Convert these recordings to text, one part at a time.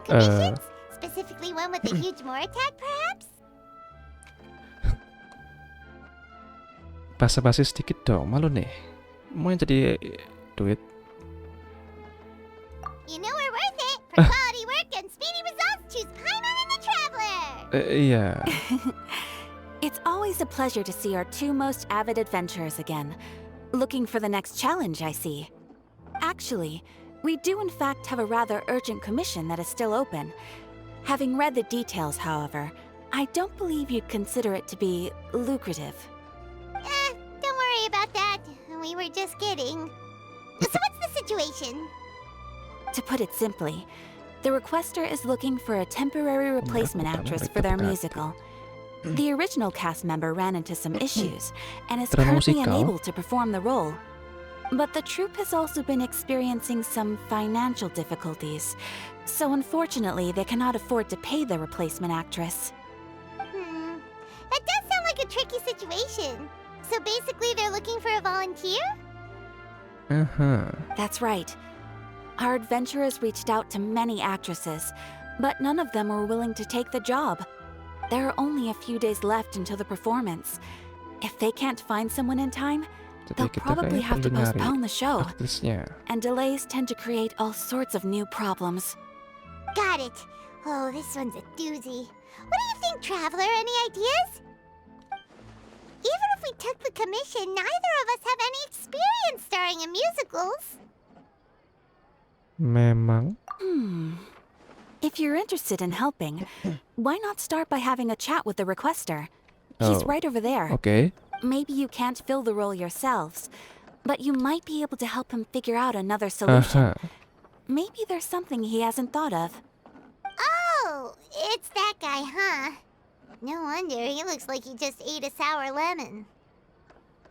commissions? Specifically one with a huge more attack, perhaps? Basa-basi sedikit dong, malu nih. Mau yang jadi duit? You know we're worth it. For quality work and speedy results, choose Paimon and the Traveler. Iya. It's always a pleasure to see our two most avid adventurers again. Looking for the next challenge, I see. Actually, we do in fact have a rather urgent commission that is still open. Having read the details, however, I don't believe you'd consider it to be lucrative. Don't worry about that. We were just kidding. So what's the situation? To put it simply, the requester is looking for a temporary replacement actress for their musical. The original cast member ran into some issues and is currently unable to perform the role. But the troupe has also been experiencing some financial difficulties, so unfortunately they cannot afford to pay the replacement actress. That does sound like a tricky situation. So basically they're looking for a volunteer? That's right. Our adventurers reached out to many actresses, but none of them were willing to take the job. There are only a few days left until the performance. If they can't find someone in time, they'll probably have to postpone the show. And delays tend to create all sorts of new problems. Got it. Oh, this one's a doozy. What do you think, Traveler? Any ideas? Even if we took the commission, neither of us have any experience starring in musicals. Memang. If you're interested in helping, why not start by having a chat with the requester? He's right over there. Okay. Maybe you can't fill the role yourselves, but you might be able to help him figure out another solution. Maybe there's something he hasn't thought of. Oh, it's that guy, huh? No wonder, he looks like he just ate a sour lemon.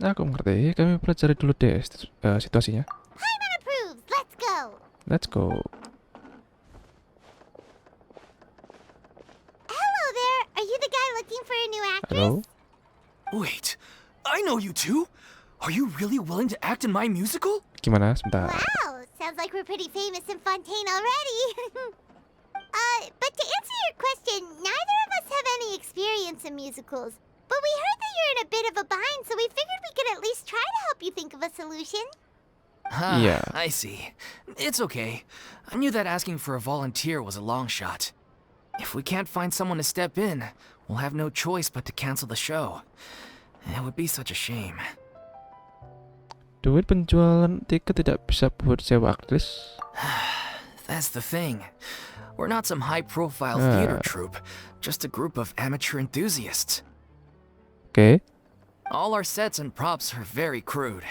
Aku mengerti. Kami pelajari dulu deh situasinya. Paimon approves. Let's go. Let's go. Hello there. Are you the guy looking for a new actress? Hello? Wait, I know you two. Are you really willing to act in my musical? Gimana? Sebentar. Wow, sounds like we're pretty famous in Fontaine already. But to answer your question, neither of us have any experience in musicals. But we heard that you're in a bit of a bind, so we figured we could at least try to help you think of a solution. Yeah. I see. It's okay. I knew that asking for a volunteer was a long shot. If we can't find someone to step in, we'll have no choice but to cancel the show. It would be such a shame. Duit penjualan tiket tidak bisa buat sewa aktris. That's the thing. We're not some high-profile theater troupe, just a group of amateur enthusiasts. Okay. All our sets and props are very crude.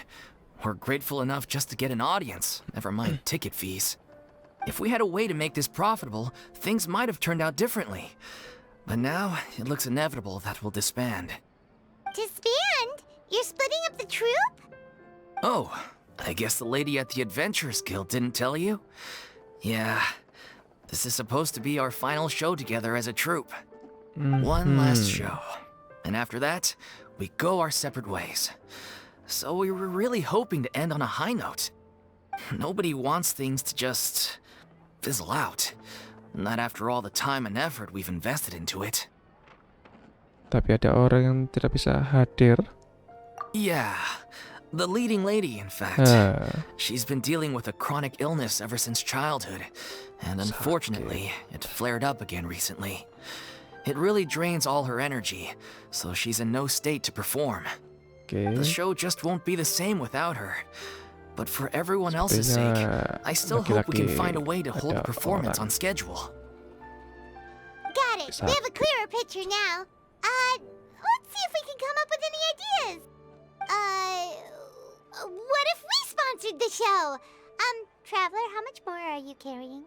We're grateful enough just to get an audience, never mind ticket fees. If we had a way to make this profitable, things might have turned out differently. But now, it looks inevitable that we'll disband. Disband? You're splitting up the troupe? Oh, I guess the lady at the Adventurers Guild didn't tell you? Yeah, this is supposed to be our final show together as a troupe. One last show. And after that, we go our separate ways. So we were really hoping to end on a high note. Nobody wants things to just fizzle out. Not after all the time and effort we've invested into it. Tapi ada orang yang tidak bisa hadir. Yeah, the leading lady, in fact. She's been dealing with a chronic illness ever since childhood. And unfortunately, it flared up again recently. It really drains all her energy, so she's in no state to perform. The show just won't be the same without her. But for everyone else's sake, I still hope we can find a way to hold the performance on schedule. Got it. We have a clearer picture now. Let's see if we can come up with any ideas. What if we sponsored the show? Traveler, how much more are you carrying?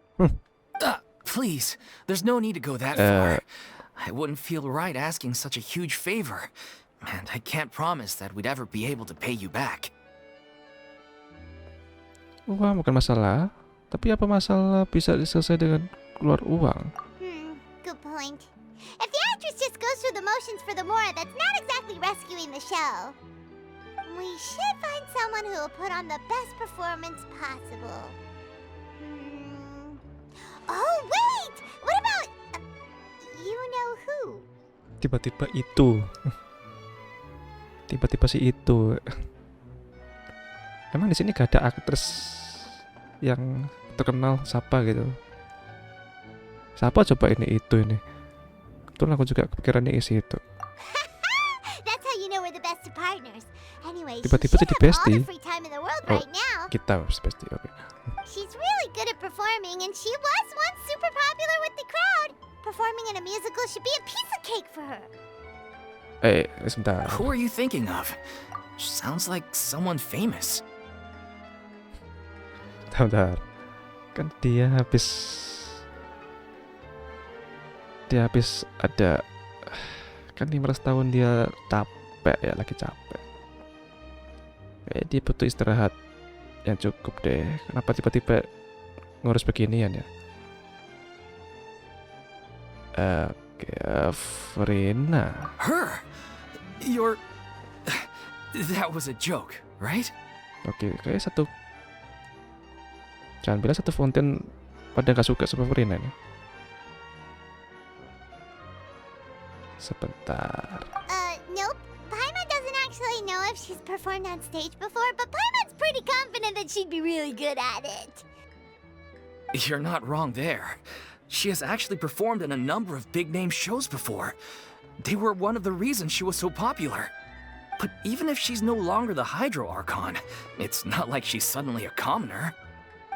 Please, there's no need to go that far. I wouldn't feel right asking such a huge favor. And I can't promise that we'd ever be able to pay you back. Uang bukan masalah, tapi apa masalah bisa diselesaikan dengan keluar uang? Good point. If the actress just goes through the motions for the Mora, that's not exactly rescuing the show. We should find someone who will put on the best performance possible. Oh, wait! You know who? Tiba-tiba itu. Tiba-tiba si itu. Emang di sini gak ada aktris yang terkenal siapa gitu? Siapa coba ini itu ini? Kebetulan aku juga kepikirannya isi itu. That's how you know we're the best of partners. Anyway, Tiba-tiba she jadi should have all bestie. the free time in the world Oh. right now. Kita pasti oke. She's really good at performing, and she was once super popular with the crowd. Performing in a musical should be a piece of cake for her. Sebentar. Who are you thinking of? Sounds like someone famous. Bentar. Kan dia habis ada kan 15 tahun dia capek ya, lagi capek. Dia butuh istirahat yang cukup deh. Kenapa tiba-tiba ngurus beginian ya? Oke, Furina. Her? You're... That was a joke, right? Oke, kayak satu. Jangan bilang satu fonten pada gak suka sama Furina nih. Sebentar. Nope. Paimon doesn't actually know if she's performed on stage before, but Paimon's pretty confident that she'd be really good at it. You're not wrong there. She has actually performed in a number of big-name shows before. They were one of the reasons she was so popular. But even if she's no longer the Hydro Archon, it's not like she's suddenly a commoner.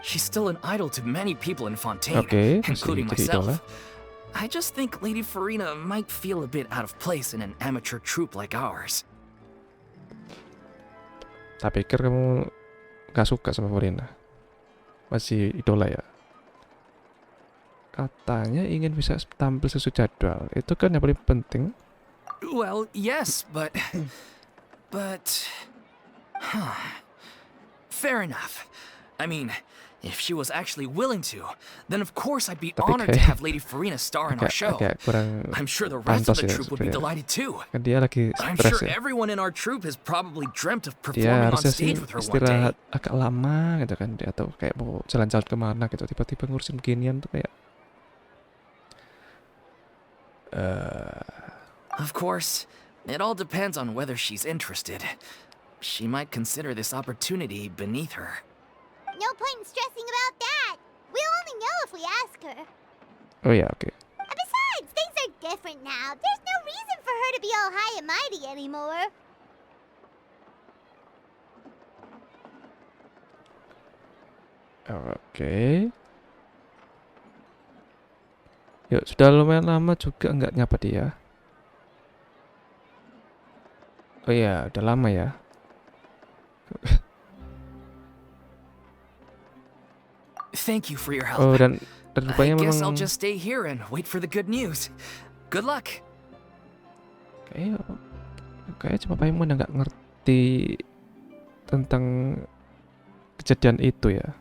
She's still an idol to many people in Fontaine, Oke, including masih jadi idola. myself. I just think Lady Furina might feel a bit out of place in an amateur troupe like ours. Tak pikir kamu gak suka sama Furina. Masih idola ya. Katanya ingin bisa tampil sesuai jadwal. Itu kan yang paling penting. Well, yes, but... Fair enough. I mean, if she was actually willing to, then of course I'd be Tapi honored to kayak- have Lady Furina star in our show. agak kurang I'm sure the rest of pantas the ya troupe would be sebenarnya. delighted too. Kan dia lagi I'm stres sure ya. everyone in our troupe has probably dreamt of Dia performing on harusnya sih stage with her one day. istirahat agak lama gitu kan, dia atau kayak mau jalan-jalan kemana gitu, tiba-tiba ngurusin beginian tuh kayak Of course, it all depends on whether she's interested. She might consider this opportunity beneath her. No point in stressing about that. We'll only know if we ask her. oh ya oke. And besides, things are different now. There's no reason for her to be all high and mighty anymore. Oke. Yuk, sudah lumayan lama juga nggak nyapa dia. Oh iya, udah lama ya. Thank you for your help. Oh, dan I rupanya guess I'll memang just stay here and wait for the good news. Good luck. kayak cuma Paimon yang nggak ngerti tentang kejadian itu ya.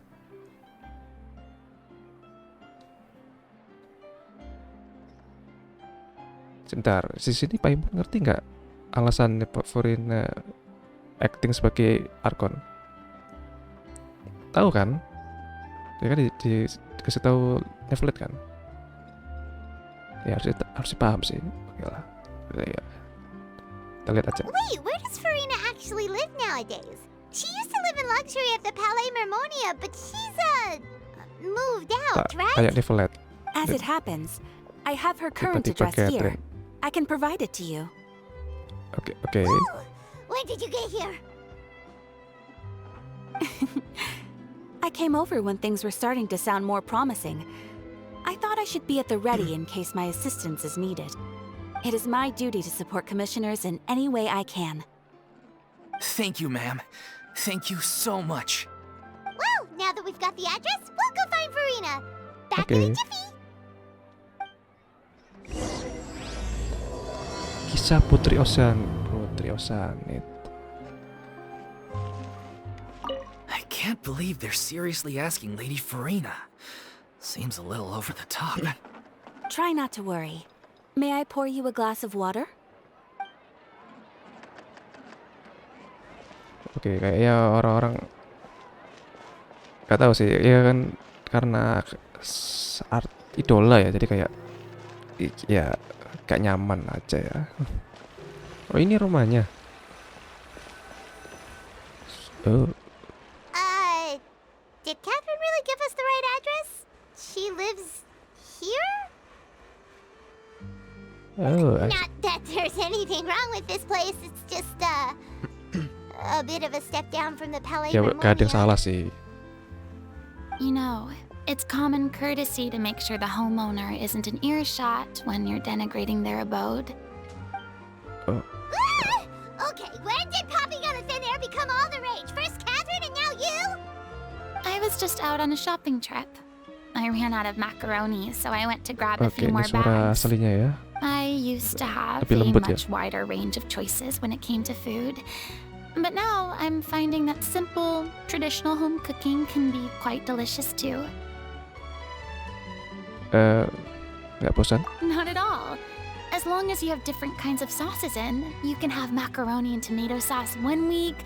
Sebentar, di sini Paimon ngerti nggak alasan Pak Furina acting sebagai Archon? Tahu kan? Dia kan dikasih tahu Neverlet kan? Ya harus paham sih. Oke lah. Ya. Kita lihat aja. Wait, where does Furina actually live nowadays? She used to live in luxury at the Palais Mermonia, but she's moved out, right? Kayak Neverlet. As it happens, I have her current Tiba-tiba address here. Catherine. I can provide it to you. Oke. When did you get here? I came over when things were starting to sound more promising. I thought I should be at the ready in case my assistance is needed. It is my duty to support commissioners in any way I can. Thank you, ma'am. Thank you so much. Well, now that we've got the address, we'll go find Furina. Back Okay. in a jiffy. Kisah Putri Oceanid. I can't believe they're seriously asking Lady Furina. Seems a little over the top. Try not to worry. May I pour you a glass of water? Oke, kayaknya orang-orang gak tahu sih, ya kan karena art idola ya, jadi kayak ya gak nyaman aja ya. Oh, ini rumahnya. Oh, Did Catherine really give us the right address? She lives here? oh, Not that there's anything wrong with this place. It's just a bit of a step down from the Palais ya gak ada yang Harmonia. salah sih. You know, it's common courtesy to make sure the homeowner isn't in earshot when you're denigrating their abode. Oh, Okay, when did popping out of thin air become all the rage? First Catherine and now you? I was just out on a shopping trip. I ran out of macaroni, so I went to grab a oke, few ini more suara bags. aslinya ya. I used to have Lebih a lembut ya? much wider range of choices when it came to food. But now I'm finding that simple, traditional home cooking can be quite delicious too. Nggak bosan? Not at all. As long as you have different kinds of sauces in, you can have macaroni and tomato sauce one week,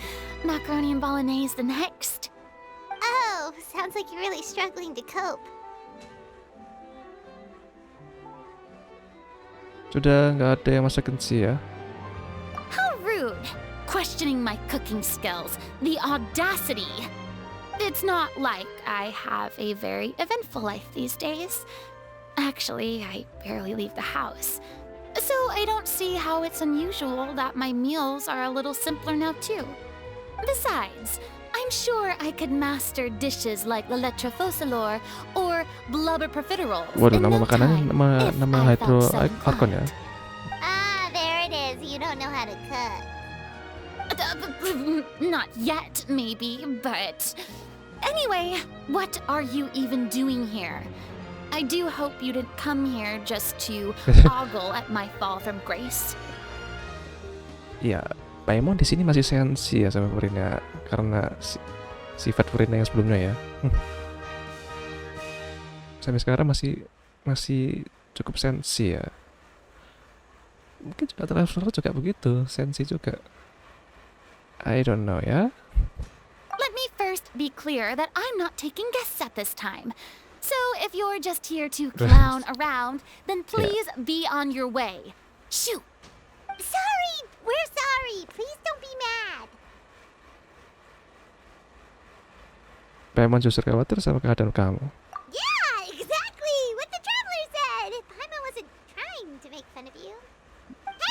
macaroni and bolognese the next. Oh, sounds like you're really struggling to cope. Sudah nggak ada yang masakin sih ya. How rude! Questioning my cooking skills. The audacity! It's not like I have a very eventful life these days. Actually, I barely leave the house. So I don't see how it's unusual that my meals are a little simpler now too. Besides, I'm sure I could master dishes like la lettre fossilor or blubber profiteroles Waduh, in nama no makanannya time, if nama I hydro felt so archon ya. inclined. Ah, there it is. You don't know how to cook. Not yet, maybe, but... Anyway, what are you even doing here? I do hope you didn't come here just to ogle at my fall from grace. Iya, Paimon di sini masih sensi ya sama Furina karena sifat Furina yang sebelumnya ya. Sampai sekarang masih cukup sensi ya. Mungkin juga Traveler juga begitu, sensi juga. I don't know ya. Let me first be clear that I'm not taking guests at this time. So if you're just here to clown around, then please be on your way. Shoot! Sorry! We're sorry! Please don't be mad! Paimon justru khawatir sama keadaan kamu. Yeah, exactly! What the traveler said! Paimon wasn't trying to make fun of you.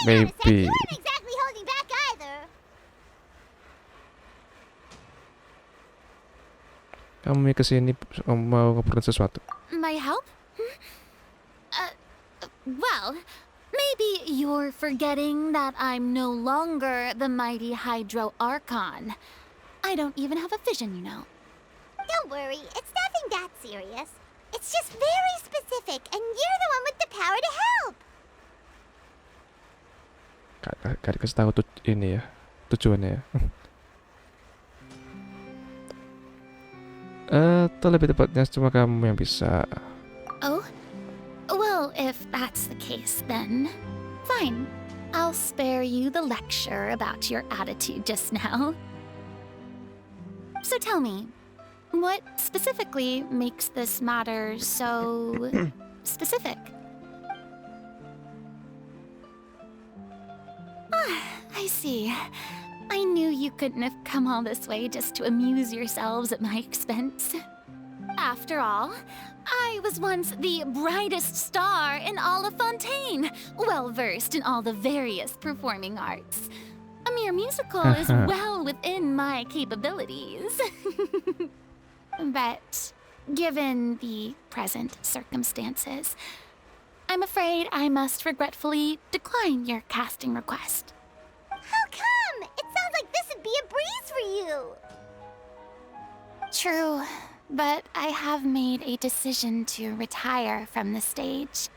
Hang on a sec, Maybe. you weren't exactly holding back either. Kamu kesini mau ngobrolin sesuatu. My help? Well, maybe you're forgetting that I'm no longer the mighty Hydro Archon. I don't even have a vision, you know. Don't worry, it's nothing that serious. It's just very specific, and you're the one with the power to help. Gak dikasih tahu ini ya, tujuannya ya. Atau lebih tepatnya cuma kamu yang bisa. Oh? Well, if that's the case, then fine. I'll spare you the lecture about your attitude just now. So tell me, what specifically makes this matter so specific? I see. I knew you couldn't have come all this way just to amuse yourselves at my expense. After all, I was once the brightest star in all of Fontaine, well versed in all the various performing arts. A mere musical is well within my capabilities. But given the present circumstances, I'm afraid I must regretfully decline your casting request. How come? It sounds like this would be a breeze for you. True, but I have made a decision to retire from the stage.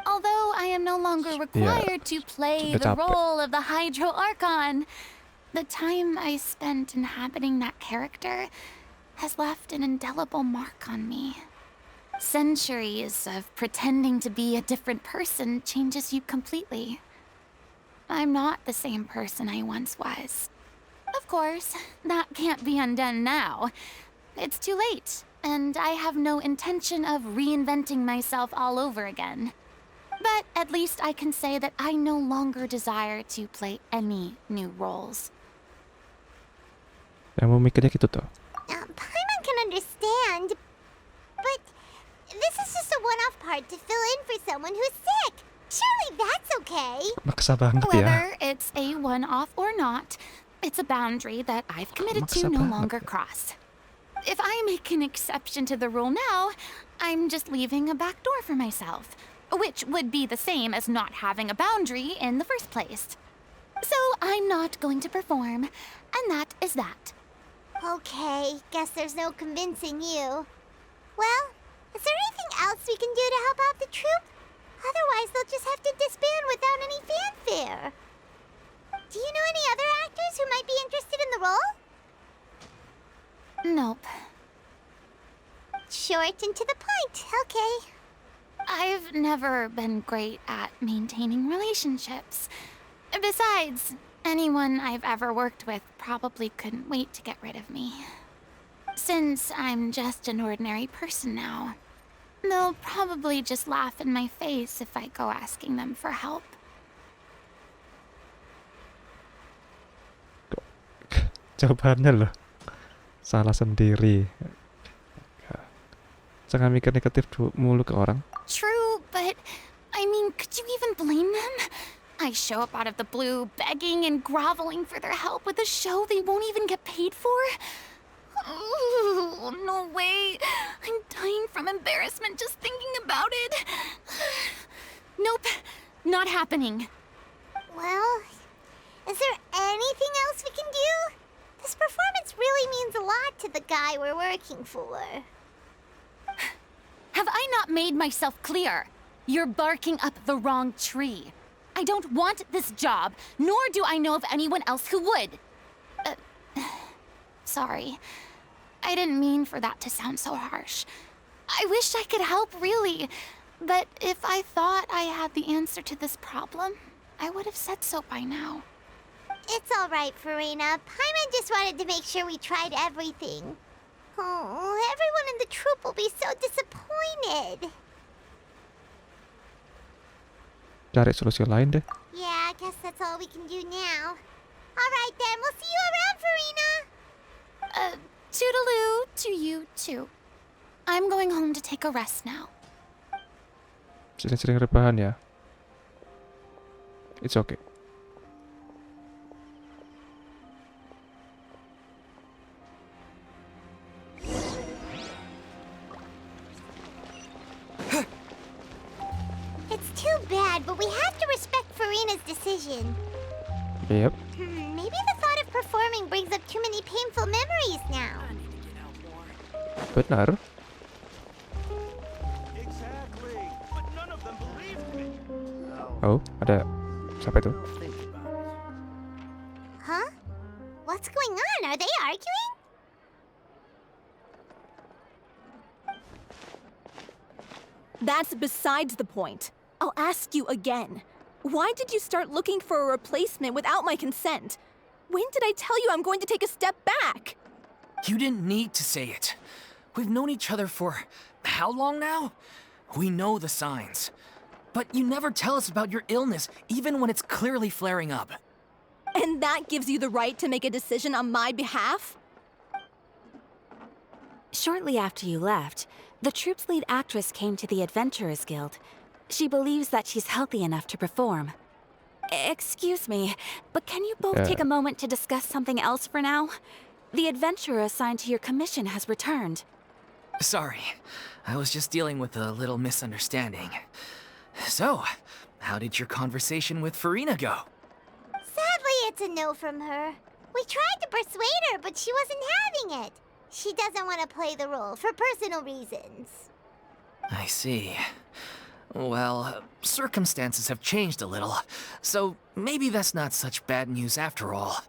Although I am no longer required to play the role of the Hydro Archon, the time I spent inhabiting that character has left an indelible mark on me. Centuries of pretending to be a different person changes you completely. I'm not the same person I once was. Of course, that can't be undone now. It's too late, and I have no intention of reinventing myself all over again. But at least I can say that I no longer desire to play any new roles. Kamu mikirnya gitu tuh. Paimon can understand, but this is just a one-off part to fill in for someone who's sick. Surely that's okay. Maksa banget ya. Whether it's a one-off or not, it's a boundary that I've committed to no longer cross. If I make an exception to the rule now, I'm just leaving a back door for myself, which would be the same as not having a boundary in the first place. So I'm not going to perform, and that is that. Okay, guess there's no convincing you. Well, is there anything else we can do to help out the troupe? Otherwise, they'll just have to disband without any fanfare. Do you know any other actors who might be interested in the role? Nope. Short and to the point, okay. I've never been great at maintaining relationships. Besides, anyone I've ever worked with probably couldn't wait to get rid of me. Since I'm just an ordinary person now, they'll probably just laugh in my face if I go asking them for help. Jawabannya loh. Salah sendiri. Jangan mikir negatif mulu ke orang. True, but I mean, could you even blame them? I show up out of the blue, begging and groveling for their help with a show they won't even get paid for. Ooh, no way. I'm dying from embarrassment just thinking about it. Nope, not happening. Well, is there anything else we can do? This performance really means a lot to the guy we're working for. Have I not made myself clear? You're barking up the wrong tree. I don't want this job, nor do I know of anyone else who would. Sorry. I didn't mean for that to sound so harsh. I wish I could help, really. But if I thought I had the answer to this problem, I would have said so by now. It's all right, Furina. Paimon just wanted to make sure we tried everything. Oh, everyone in the troupe will be so disappointed. Cari solusi lain deh. Yeah, I guess that's all we can do now. All right then, we'll see you around, Furina. Toodaloo to you too. I'm going home to take a rest now. Sering-sering rebahan ya. It's okay. It's too bad, but we have to respect Furina's decision. Yep. Maybe the thought of performing brings up too many painful memories now. Benar. Exactly, but none of them believed me. Oh, ada siapa itu? Huh? What's going on? Are they arguing? That's besides the point. I'll ask you again. Why did you start looking for a replacement without my consent? When did I tell you I'm going to take a step back? You didn't need to say it. We've known each other for how long now? We know the signs. But you never tell us about your illness, even when it's clearly flaring up. And that gives you the right to make a decision on my behalf? Shortly after you left, the troupe's lead actress came to the Adventurers Guild. She believes that she's healthy enough to perform. Excuse me, but can you both take a moment to discuss something else for now? The adventurer assigned to your commission has returned. Sorry, I was just dealing with a little misunderstanding. So, how did your conversation with Furina go? Sadly, it's a no from her. We tried to persuade her, but she wasn't having it. She doesn't want to play the role for personal reasons. I see. Well, circumstances have changed a little, so maybe that's not such bad news after all.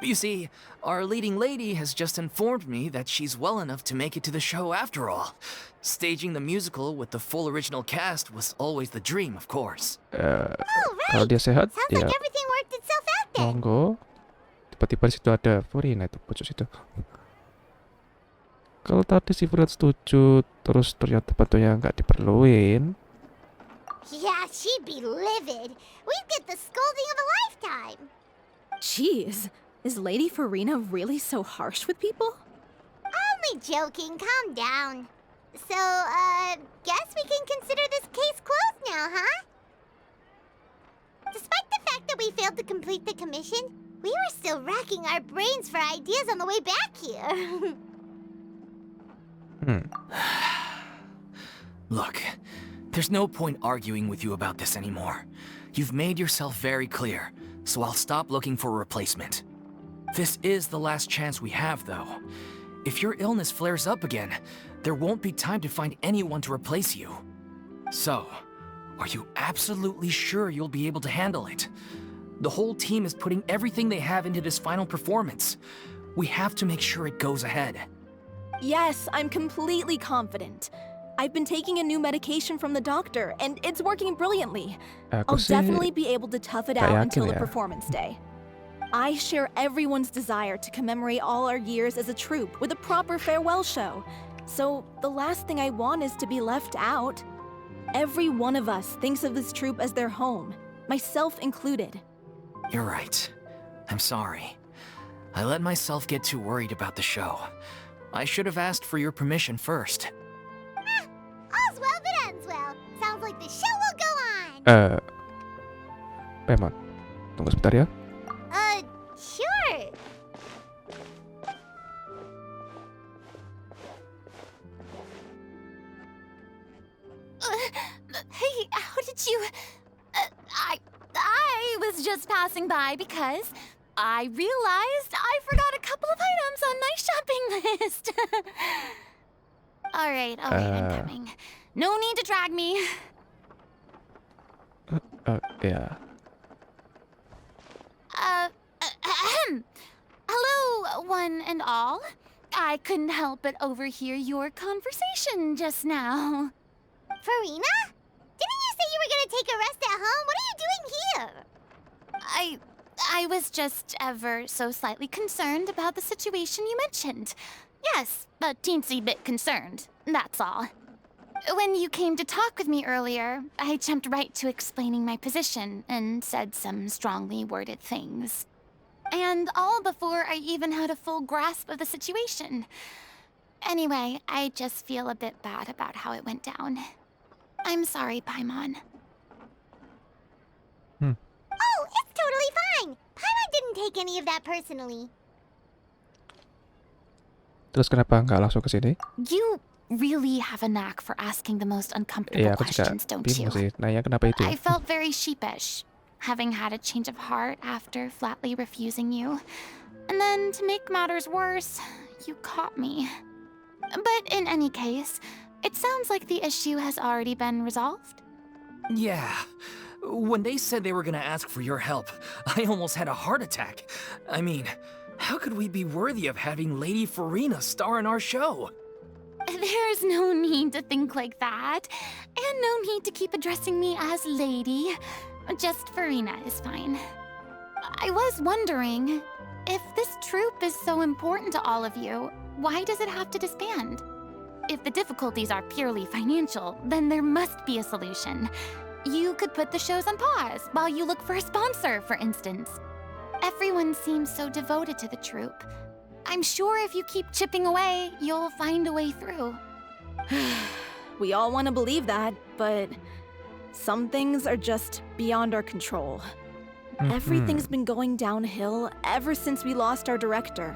You see, our leading lady has just informed me that she's well enough to make it to the show after all. Staging the musical with the full original cast was always the dream, of course. Oh, Kalau right. dia sehat, Sounds ya like everything worked itself out then. monggo. Tiba-tiba di situ ada Furina itu pojok situ. Kalau tadi si Furina setuju, terus ternyata bantunya nggak diperluin, Yeah, she'd be livid. We'd get the scolding of a lifetime. Jeez, is Lady Furina really so harsh with people? Only joking, calm down. So, guess we can consider this case closed now, huh? Despite the fact that we failed to complete the commission, we were still racking our brains for ideas on the way back here. Look, there's no point arguing with you about this anymore. You've made yourself very clear, so I'll stop looking for a replacement. This is the last chance we have, though. If your illness flares up again, there won't be time to find anyone to replace you. So, are you absolutely sure you'll be able to handle it? The whole team is putting everything they have into this final performance. We have to make sure it goes ahead. Yes, I'm completely confident. I've been taking a new medication from the doctor, and it's working brilliantly. Aku I'll sih definitely be able to tough it nggak out yakin until the ya. performance day. I share everyone's desire to commemorate all our years as a troupe with a proper farewell show. So the last thing I want is to be left out. Every one of us thinks of this troupe as their home, myself included. You're right. I'm sorry. I let myself get too worried about the show. I should have asked for your permission first. All's well that ends well. Sounds like the show will go on. Pemon. Tunggu sebentar ya. Sure. Hey, how did you... I was just passing by because I realized I forgot a couple of items on my shopping list. All right, I'm coming. No need to drag me. Ya. Hello, one and all. I couldn't help but overhear your conversation just now. Furina? Didn't you say you were gonna take a rest at home? What are you doing here? I was just ever so slightly concerned about the situation you mentioned. Yes, a teensy bit concerned, that's all. When you came to talk with me earlier, I jumped right to explaining my position and said some strongly worded things. And all before I even had a full grasp of the situation. Anyway, I just feel a bit bad about how it went down. I'm sorry, Paimon. Oh, it's totally fine. Paimon didn't take any of that personally. Terus kenapa nggak langsung ke sini? You really have a knack for asking the most uncomfortable Iya, aku juga questions, don't bingung you? sih. Nanya kenapa itu? I felt very sheepish, having had a change of heart after flatly refusing you. And then, to make matters worse, you caught me. But in any case, it sounds like the issue has already been resolved. Yeah. When they said they were gonna ask for your help, I almost had a heart attack. I mean, how could we be worthy of having Lady Furina star in our show? There's no need to think like that, and no need to keep addressing me as lady. Just Furina is fine. I was wondering, if this troupe is so important to all of you, why does it have to disband? If the difficulties are purely financial, then there must be a solution. You could put the shows on pause while you look for a sponsor, for instance. Everyone seems so devoted to the troupe. I'm sure if you keep chipping away, you'll find a way through. We all want to believe that, but some things are just beyond our control. Everything's been going downhill ever since we lost our director.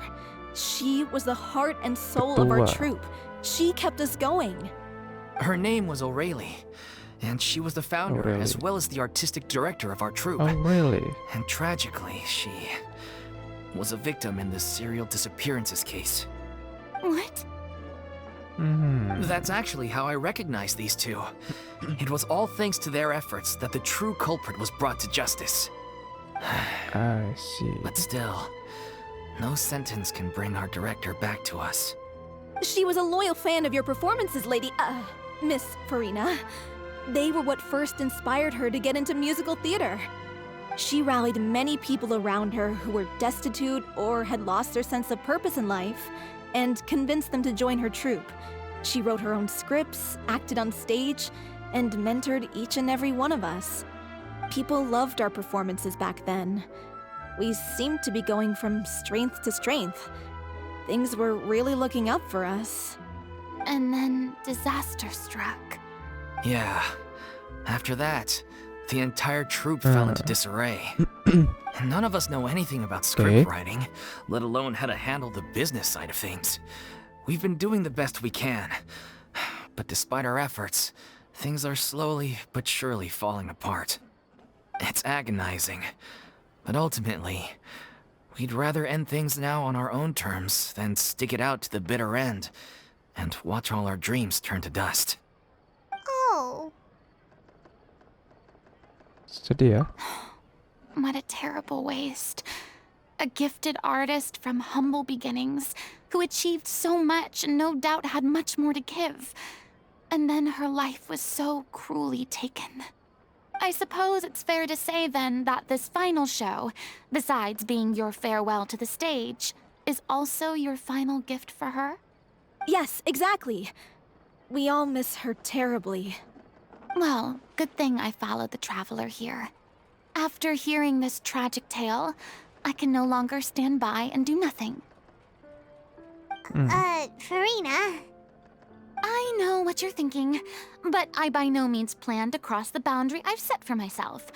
She was the heart and soul of our Betul. troupe. She kept us going. Her name was O'Reilly, and she was the founder as O'Reilly. well as the artistic director of our troupe. Oh, really? And tragically, she was a victim in the serial disappearances case. What? That's actually how I recognized these two. It was all thanks to their efforts that the true culprit was brought to justice. I see. But still, no sentence can bring our director back to us. She was a loyal fan of your performances, Miss Furina. They were what first inspired her to get into musical theater. She rallied many people around her who were destitute or had lost their sense of purpose in life, and convinced them to join her troupe. She wrote her own scripts, acted on stage. and mentored each and every one of us. People loved our performances back then. We seemed to be going from strength to strength. Things were really looking up for us. And then disaster struck. Yeah. After that, the entire troupe fell into disarray. None of us know anything about script writing, let alone how to handle the business side of things. We've been doing the best we can. But despite our efforts, things are slowly but surely falling apart. It's agonizing. But ultimately, we'd rather end things now on our own terms than stick it out to the bitter end and watch all our dreams turn to dust. Oh. Sedih ya. What a terrible waste. A gifted artist from humble beginnings who achieved so much and no doubt had much more to give. And then her life was so cruelly taken. I suppose it's fair to say then that this final show, besides being your farewell to the stage, is also your final gift for her? Yes, exactly. We all miss her terribly. Well, good thing I followed the traveler here. After hearing this tragic tale, I can no longer stand by and do nothing. Furina. I know what you're thinking, but I by no means plan to cross the boundary I've set for myself.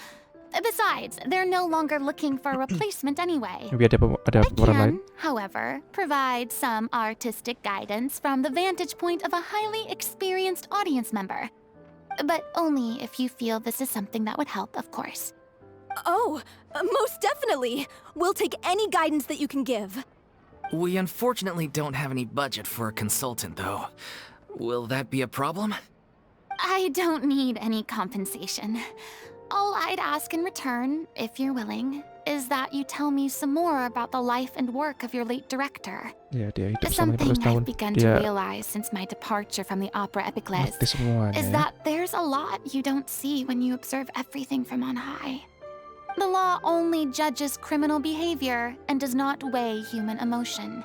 Besides, they're no longer looking for a replacement anyway. Maybe ada I orang lain. can, however, provide some artistic guidance from the vantage point of a highly experienced audience member. But only if you feel this is something that would help, of course. Oh, most definitely. We'll take any guidance that you can give. We unfortunately don't have any budget for a consultant, though. Will that be a problem? I don't need any compensation. All I'd ask in return, if you're willing, is that you tell me some more about the life and work of your late director. Ya, dia hidup selama Something 15 tahun. I've begun to Dia realize since my departure from the Opera Epicles ngerti semuanya. is that there's a lot you don't see when you observe everything from on high. The law only judges criminal behavior and does not weigh human emotion.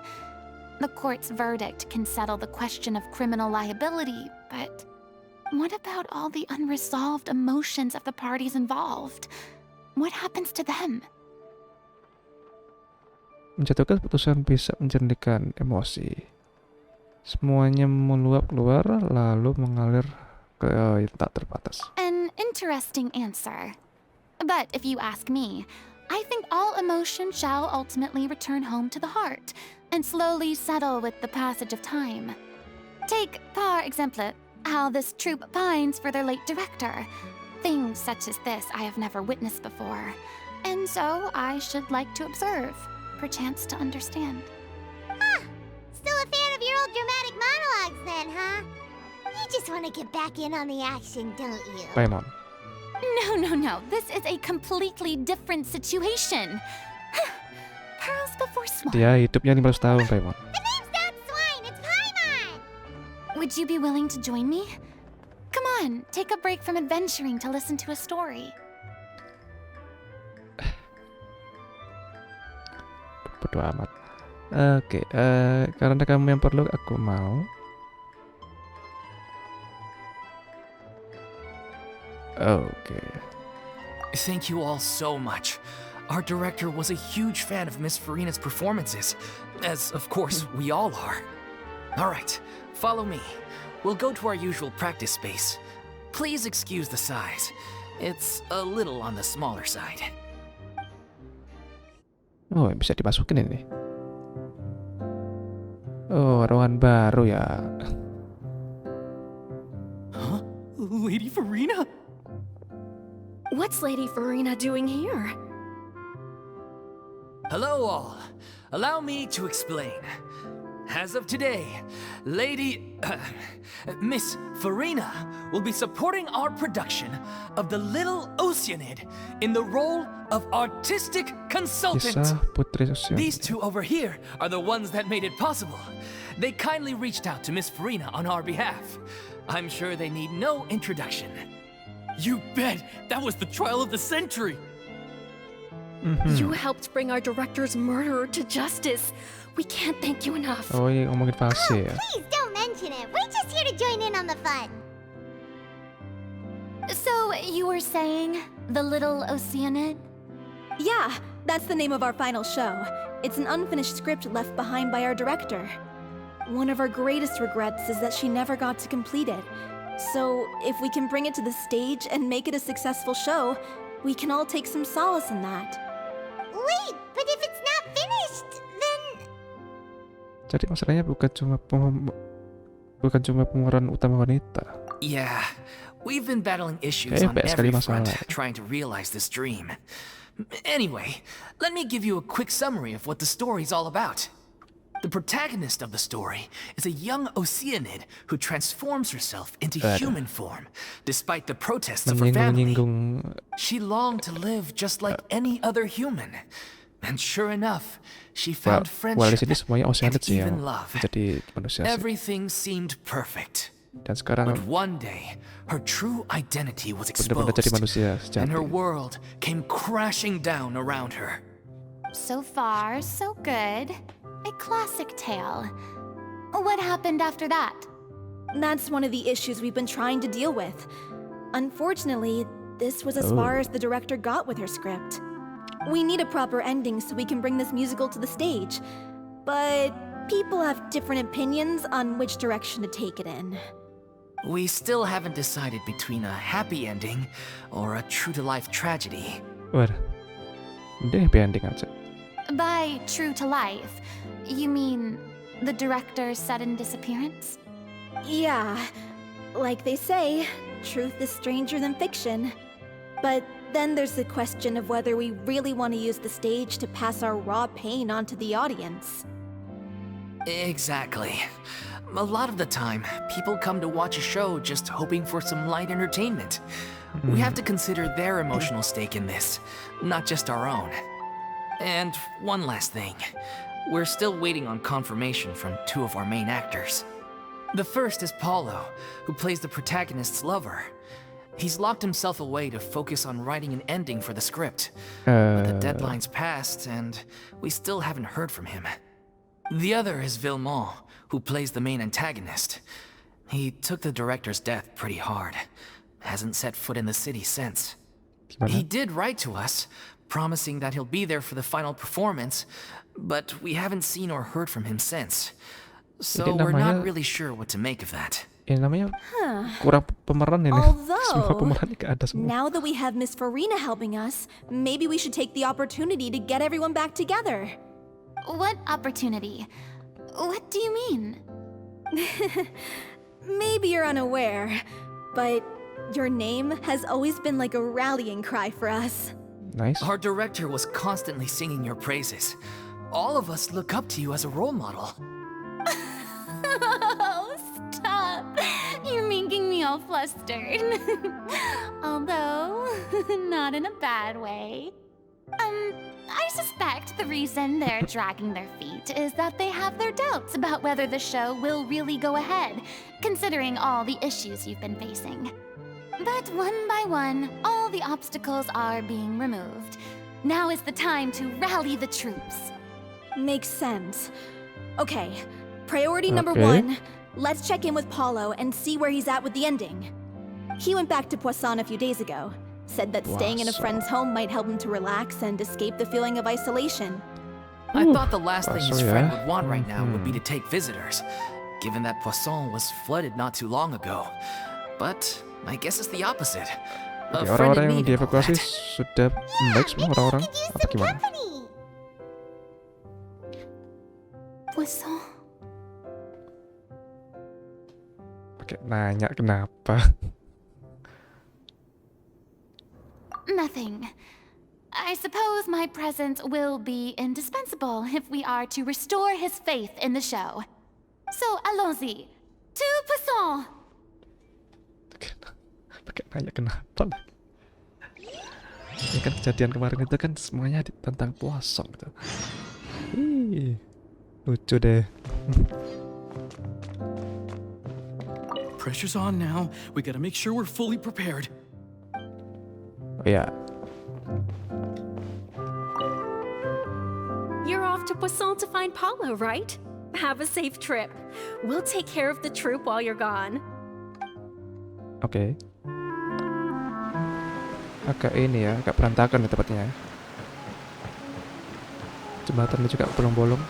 The court's verdict can settle the question of criminal liability, but what about all the unresolved emotions of the parties involved? What happens to them? Menjatuhkan keputusan bisa menjernihkan emosi. Semuanya meluap keluar lalu mengalir ke yang tak terbatas. An interesting answer. But if you ask me, I think all emotion shall ultimately return home to the heart and slowly settle with the passage of time. Take, par exemple, how this troupe pines for their late director. Things such as this I have never witnessed before, and so I should like to observe, perchance to understand. Still a fan of your old dramatic monologues then, huh? You just want to get back in on the action, don't you? Paimon. No. This is a completely different situation. Pearls before swine. Dia hidupnya 500 tahun, Paimon. The name's not Swine, it's Paimon! Would you be willing to join me? Come on, take a break from adventuring to listen to a story. Bodo amat. Oke, karena kamu yang perlu, aku mau. Oke. Thank you all so much. Our director was a huge fan of Miss Furina's performances, as of course we all are. All right, follow me. We'll go to our usual practice space. Please excuse the size. It's a little on the smaller side. Oh, bisa dimasukin ini. Oh, ruangan baru ya. Huh? Lady Furina? What's Lady Furina doing here? Hello all. Allow me to explain. As of today, Miss Furina will be supporting our production of The Little Oceanid in the role of artistic consultant. Kisah Putri Sosial. These two over here are the ones that made it possible. They kindly reached out to Miss Furina on our behalf. I'm sure they need no introduction. You bet! That was the trial of the century! You helped bring our director's murderer to justice. We can't thank you enough. Oh, ini ngomongin fase ya. Please don't mention it. We're just here to join in on the fun. So, you were saying the little Oceanid? Yeah, that's the name of our final show. It's an unfinished script left behind by our director. One of our greatest regrets is that she never got to complete it. So, if we can bring it to the stage and make it a successful show, we can all take some solace in that. Wait, but if it's not finished, then... Jadi masalahnya bukan cuma pemeran utama wanita. Yeah, we've been battling issues Kayak on banyak sekali every front masalah. trying to realize this dream. Anyway, let me give you a quick summary of what the story's all about. The protagonist of the story is a young Oceanid who transforms herself into human form, despite the protests of her family. She longed to live just like any other human. And sure enough, she found friendship and even love. Everything seemed perfect. Dan sekarang But one day, her true identity was benar-benar jadi exposed, manusia and her sejati. world came crashing down around her. So far, so good. A classic tale. What happened after that? That's one of the issues we've been trying to deal with. Unfortunately, this was as far as the director got with her script. We need a proper ending so we can bring this musical to the stage. But people have different opinions on which direction to take it in. We still haven't decided between a happy ending or a true-to-life tragedy. Waduh, mending happy ending aja. By true to life, you mean the director's sudden disappearance? Yeah, like they say, truth is stranger than fiction. But then there's the question of whether we really want to use the stage to pass our raw pain onto the audience. Exactly. A lot of the time, people come to watch a show just hoping for some light entertainment. We have to consider their emotional stake in this, not just our own. And one last thing. We're still waiting on confirmation from two of our main actors. The first is Paulo, who plays the protagonist's lover. He's locked himself away to focus on writing an ending for the script. But the deadline's passed, and we still haven't heard from him. The other is Villemont, who plays the main antagonist. He took the director's death pretty hard. Hasn't set foot in the city since. He did write to us, promising that he'll be there for the final performance, but we haven't seen or heard from him since. So we're not really sure what to make of that. Ini namanya kurang pemeran ini. Semua pemerannya gak ada semua. Now that we have Miss Furina helping us, maybe we should take the opportunity to get everyone back together. What opportunity? What do you mean? Maybe you're unaware, but your name has always been like a rallying cry for us. Nice. Our director was constantly singing your praises. All of us look up to you as a role model. Oh, stop! You're making me all flustered. Although, not in a bad way. I suspect the reason they're dragging their feet is that they have their doubts about whether the show will really go ahead, considering all the issues you've been facing. But one by one, all the obstacles are being removed. Now is the time to rally the troops. Makes sense. Okay, priority number one, let's check in with Paulo and see where he's at with the ending. He went back to Poisson a few days ago. Said that staying in a friend's home might help him to relax and escape the feeling of isolation. I thought the last thing his friend would want right now would be to take visitors, given that Poisson was flooded not too long ago. But I guess it's the opposite. A friend in Orang-orang yang need and all dievakuasi that. sudah baik semua orang-orang. Apa gimana? Poisson. Pakai nanya kenapa? Nothing. I suppose my presence will be indispensable if we are to restore his faith in the show. So, allons-y. To Poisson! Pakai nanya kenapa lagi? Ini kan kejadian kemarin itu kan semuanya tentang Poisson gitu. Ih, lucu deh. Pressure's on now. We gotta make sure we're fully prepared. Oh ya, You're off to Poisson to find Paulo, right? Have a safe trip. We'll take care of the troop while you're gone. oke. agak ini ya, agak berantakan ya tempatnya. Jembatannya juga bolong-bolong.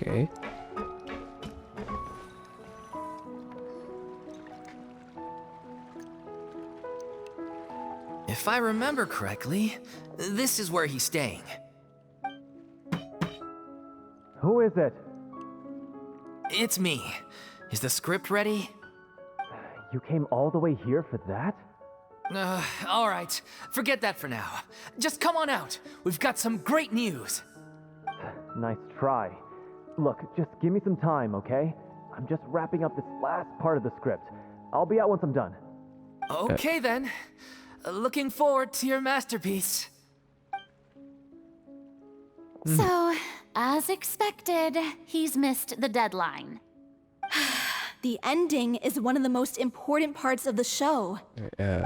Oke. If I remember correctly, this is where he's staying. Who is it? It's me. Is the script ready? You came all the way here for that? All right. Forget that for now. Just come on out. We've got some great news. Nice try. Look, just give me some time, okay? I'm just wrapping up this last part of the script. I'll be out once I'm done. Okay then. Looking forward to your masterpiece. So, as expected, he's missed the deadline. The ending is one of the most important parts of the show.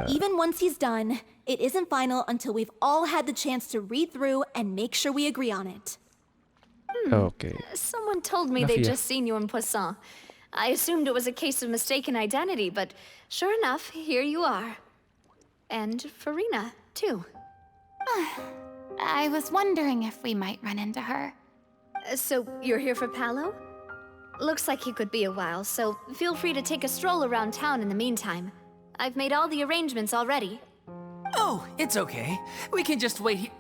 Even once he's done, it isn't final until we've all had the chance to read through and make sure we agree on it. Oke. Someone told me they'd just seen you in Poisson. I assumed it was a case of mistaken identity, but sure enough, here you are. And Furina, too. I was wondering if we might run into her. So, you're here for Paolo? Looks like he could be a while, so feel free to take a stroll around town in the meantime. I've made all the arrangements already. Oh, it's okay. We can just wait here.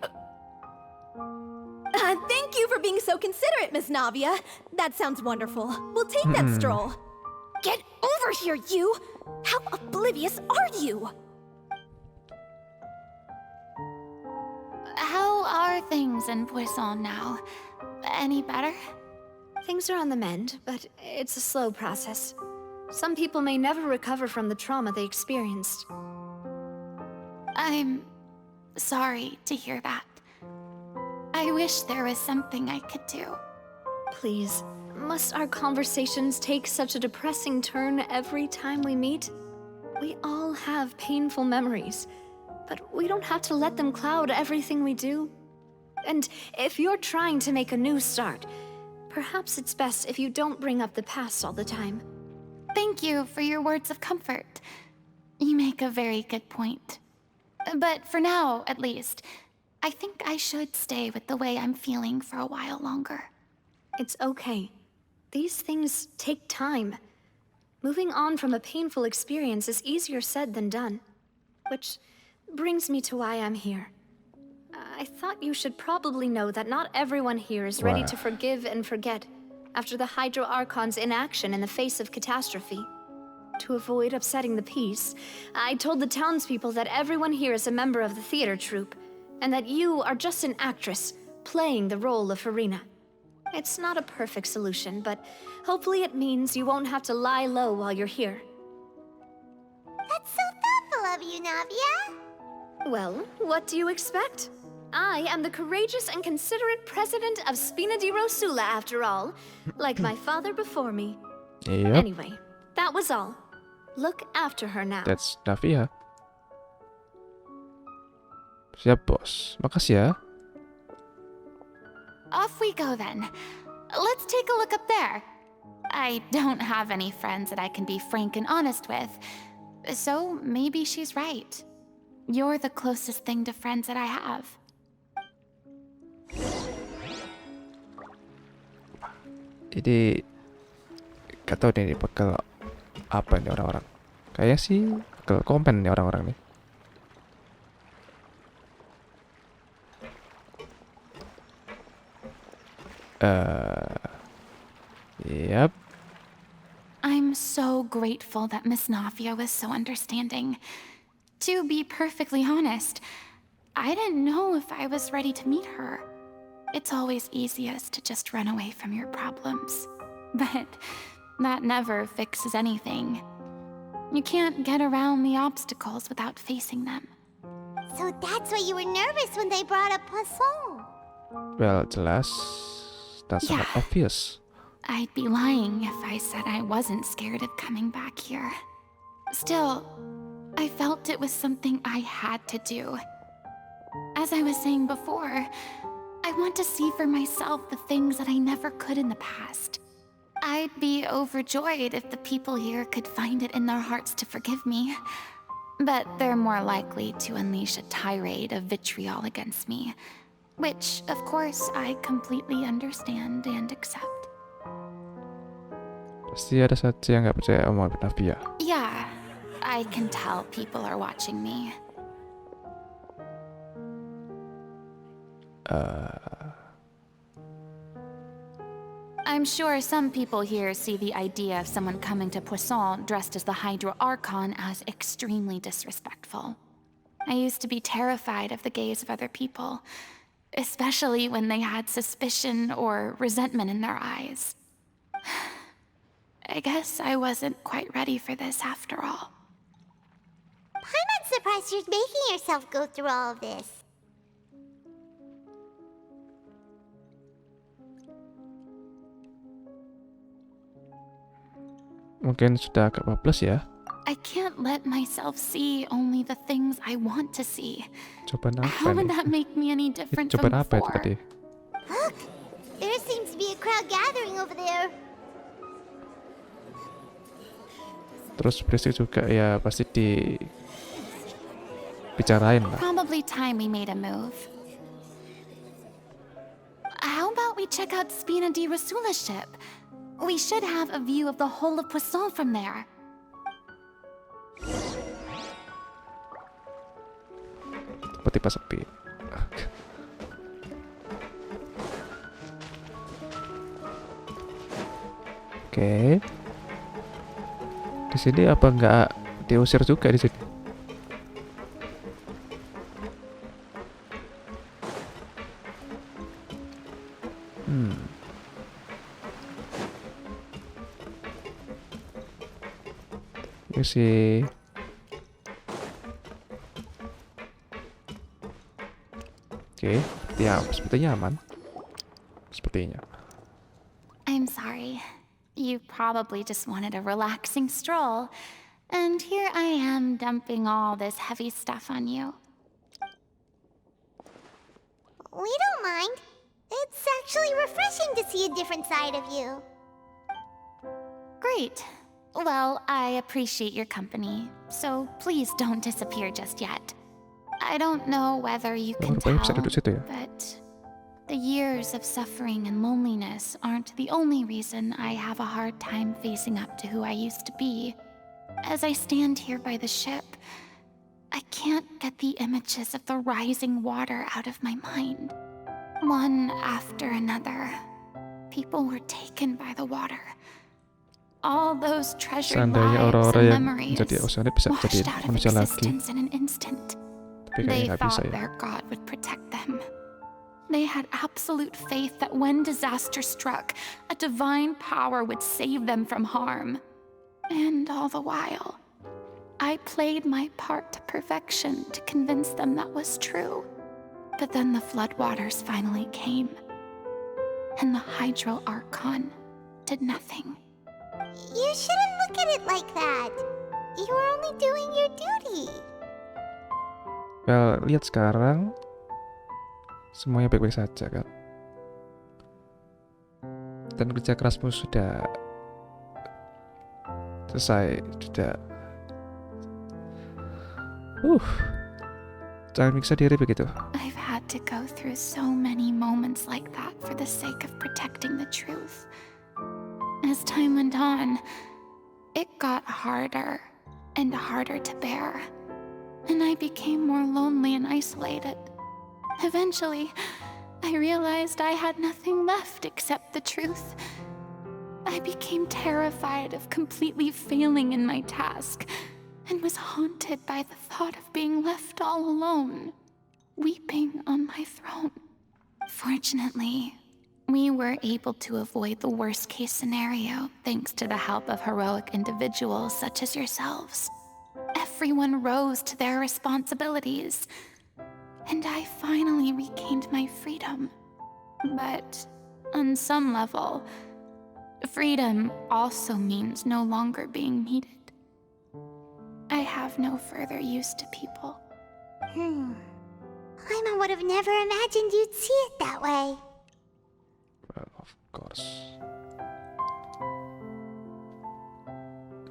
Thank you for being so considerate, Miss Navia. That sounds wonderful. We'll take that stroll. Get over here, you! How oblivious are you? How are things in Poisson now? Any better? Things are on the mend, but it's a slow process. Some people may never recover from the trauma they experienced. I'm sorry to hear that. I wish there was something I could do. Please, must our conversations take such a depressing turn every time we meet? We all have painful memories, but we don't have to let them cloud everything we do. And if you're trying to make a new start, perhaps it's best if you don't bring up the past all the time. Thank you for your words of comfort. You make a very good point. But for now, at least, I think I should stay with the way I'm feeling for a while longer. It's okay. These things take time. Moving on from a painful experience is easier said than done. Which brings me to why I'm here. I thought you should probably know that not everyone here is ready to forgive and forget after the Hydro Archon's inaction in the face of catastrophe. To avoid upsetting the peace, I told the townspeople that everyone here is a member of the theater troupe, and that you are just an actress playing the role of Furina. It's not a perfect solution, but hopefully it means you won't have to lie low while you're here. That's so thoughtful of you, Navia. Well, what do you expect? I am the courageous and considerate president of Spina di Rosula, after all, like my father before me. Yep. Anyway, that was all. Look after her now. That's Navia. Siap, bos. Makasih ya. Off we go then. Let's take a look up there. I don't have any friends that I can be frank and honest with, so maybe she's right. You're the closest thing to friends that I have. Jadi gak tau nih bakal apa nih orang-orang. Kayaknya sih bakal komen nih orang-orang nih. Yep. I'm so grateful that Miss Navia was so understanding. To be perfectly honest, I didn't know if I was ready to meet her. It's always easiest to just run away from your problems. But that never fixes anything. You can't get around the obstacles without facing them. So that's why you were nervous when they brought up Poisson. Well, jelas. That's Yeah. obvious. I'd be lying if I said I wasn't scared of coming back here. Still, I felt it was something I had to do. As I was saying before, I want to see for myself the things that I never could in the past. I'd be overjoyed if the people here could find it in their hearts to forgive me. But they're more likely to unleash a tirade of vitriol against me, which, of course, I completely understand and accept. Pasti ada saja yang nggak percaya omongan Navia. Yeah, I can tell people are watching me. I'm sure some people here see the idea of someone coming to Poisson dressed as the Hydro Archon as extremely disrespectful. I used to be terrified of the gaze of other people, especially when they had suspicion or resentment in their eyes. I guess I wasn't quite ready for this after all. I'm not surprised you're making yourself go through all of this. Mungkin sudah agak bablas ya. I can't let myself see only the things I want to see. Cobaan apa How would nih? that make me any different from Cobaan apa itu before? tadi? Look! There seems to be a crowd gathering over there. Terus berisik juga ya, pasti bicarain lah. Probably time we made a move. How about we check out Spina di Rasula's ship? We should have a view of the whole of Poisson from there. Tiba-tiba sepi. Oke. Di sini apa nggak diusir juga di sini? Ini sih. Oke, sepertinya aman. Sepertinya. I'm sorry. You probably just wanted a relaxing stroll. And here I am dumping all this heavy stuff on you. We don't mind. It's actually refreshing to see a different side of you. Great. Well, I appreciate your company, so please don't disappear just yet. I don't know whether you can Rupanya bisa tell, duduk situ ya. but the years of suffering and loneliness aren't the only reason I have a hard time facing up to who I used to be. As I stand here by the ship, I can't get the images of the rising water out of my mind. One after another, people were taken by the water. All those treasured Seandainya lives orang-orang and yang memories jadi oceannya bisa jadi washed out of manusia lagi. existence in an instant. Tapi kayaknya They nggak bisa thought ya. their God would protect them. They had absolute faith that when disaster struck, a divine power would save them from harm. And all the while, I played my part to perfection to convince them that was true. But then the floodwaters finally came, and the Hydro Archon did nothing. You shouldn't look at it like that. You were only doing your duty. Well, lihat sekarang semuanya baik-baik saja kan. Dan kerja kerasmu sudah selesai, sudah. Jangan miksa diri begitu. I've had to go through so many moments like that for the sake of protecting the truth. As time went on, it got harder and harder to bear, and I became more lonely and isolated. Eventually, I realized I had nothing left except the truth. I became terrified of completely failing in my task, and was haunted by the thought of being left all alone, weeping on my throne. Fortunately, we were able to avoid the worst-case scenario thanks to the help of heroic individuals such as yourselves. Everyone rose to their responsibilities, and I finally regained my freedom. But on some level, freedom also means no longer being needed. I have no further use to people. I'm would have never imagined you'd see it that way. Well, of course.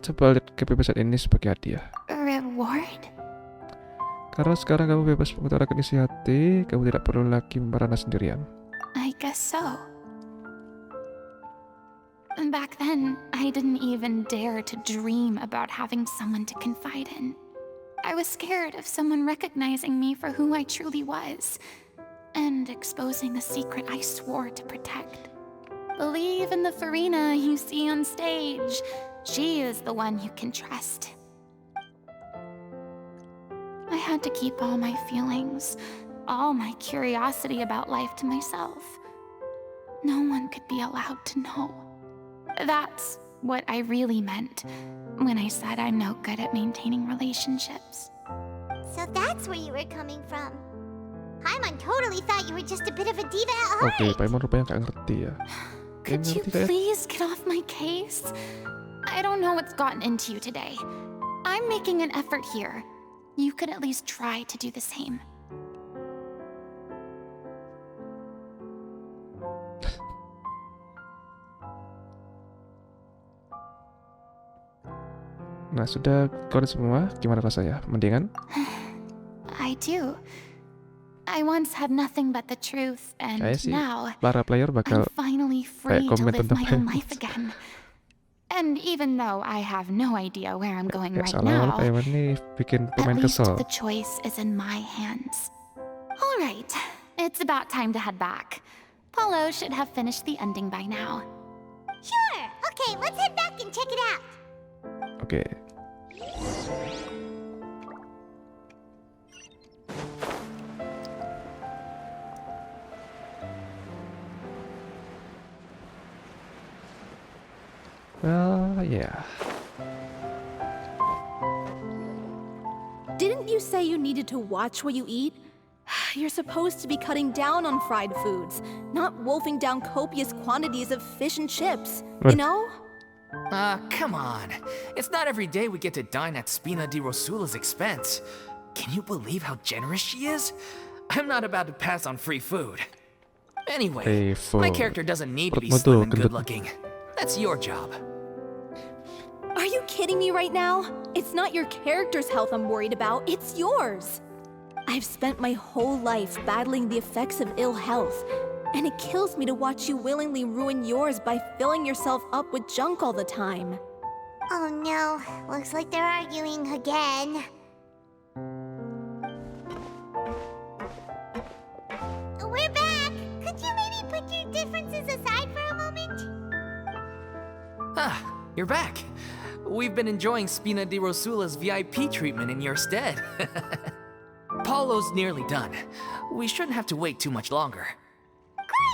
Coba lihat kebebasan ini sebagai hadiah. Reward? Karena sekarang kamu bebas mengutarakan isi hati, kamu tidak perlu lagi merana sendirian. I guess so. Back then, I didn't even dare to dream about having someone to confide in. I was scared of someone recognizing me for who I truly was, and exposing the secret I swore to protect. Believe in the Furina you see on stage. She is the one you can trust. I had to keep all my feelings, all my curiosity about life to myself. No one could be allowed to know. That's what I really meant when I said I'm no good at maintaining relationships. So that's where you were coming from. Paimon totally thought you were just a bit of a diva at heart. Oke, Paimon rupanya nggak ngerti ya. Could you please get off my case? I don't know what's gotten into you today. I'm making an effort here. You could at least try to do the same. Nah, sudah kode semua. Gimana rasanya? Mendingan? I do. I once had nothing but the truth, and now para player bakal I'm finally free to live my own life Paimon. again. And even though I have no idea where I'm going right Seolah-olah now, Paimon nih bikin at pemain least kesel. the choice is in my hands. All right, it's about time to head back. Paulo should have finished the ending by now. Sure. Okay, let's head back and check it out. Oke. Well, yeah. Didn't you say you needed to watch what you eat? You're supposed to be cutting down on fried foods, not wolfing down copious quantities of fish and chips, you know? Come on. It's not every day we get to dine at Spina di Rosula's expense. Can you believe how generous she is? I'm not about to pass on free food. Anyway, my character doesn't need to be slim and good-looking. That's your job. Are you kidding me right now? It's not your character's health I'm worried about, it's yours. I've spent my whole life battling the effects of ill health, and it kills me to watch you willingly ruin yours by filling yourself up with junk all the time. Oh no, looks like they're arguing again. We're back! Could you maybe put your differences aside for a moment? Ah, you're back. We've been enjoying Spina di Rosula's VIP treatment in your stead. Paulo's nearly done. We shouldn't have to wait too much longer.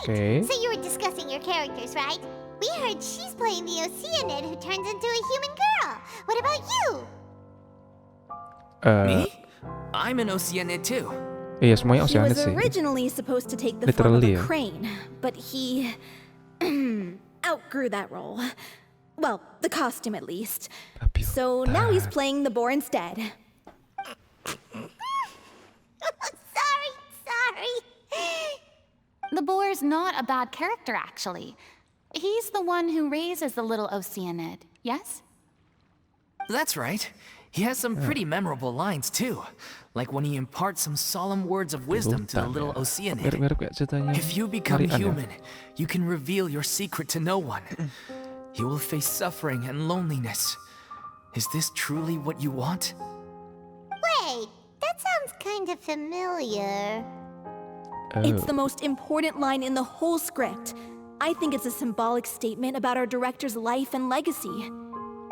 Great! So you were discussing your characters, right? We heard she's playing the Oceanid who turns into a human girl. What about you? Me? I'm an Oceanid too. Iya, semuanya He Oceanid was sih. originally supposed to take the form of Literally, a ya. crane, but he outgrew that role. Well, the costume at least. So now he's playing the boar instead. Sorry. The boar's not a bad character, actually. He's the one who raises the little Oceanid, yes? That's right. He has some pretty memorable lines too. Like when he imparts some solemn words of wisdom to the little Oceanid. Mirip-mirip kayak ceritanya If you become Marian ya. human, you can reveal your secret to no one. You will face suffering and loneliness. Is this truly what you want? Wait, that sounds kind of familiar. It's the most important line in the whole script. I think it's a symbolic statement about our director's life and legacy.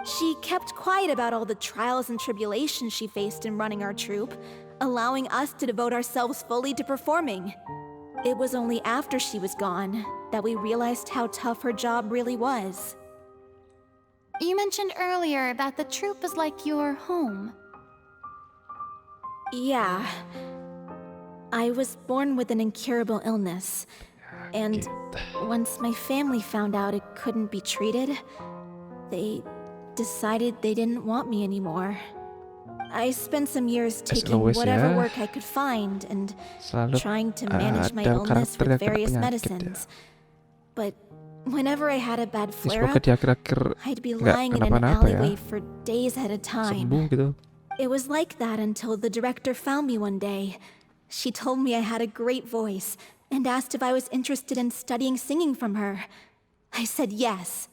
She kept quiet about all the trials and tribulations she faced in running our troupe, allowing us to devote ourselves fully to performing. It was only after she was gone that we realized how tough her job really was. You mentioned earlier that the troupe is like your home. Yeah. I was born with an incurable illness. And once my family found out it couldn't be treated, they decided they didn't want me anymore. I spent some years taking always, whatever ya. work I could find and Selalu trying to manage my ada illness karakter with yang kena various penyakit ya. medicines. But whenever I had a bad Semoga flare-up, di akhir-akhir I'd be nggak lying in an kenapa-napa ya. alleyway for days at a time. Sembuh gitu. It was like that until the director found me one day. She told me I had a great voice and asked if I was interested in studying singing from her. I said yes.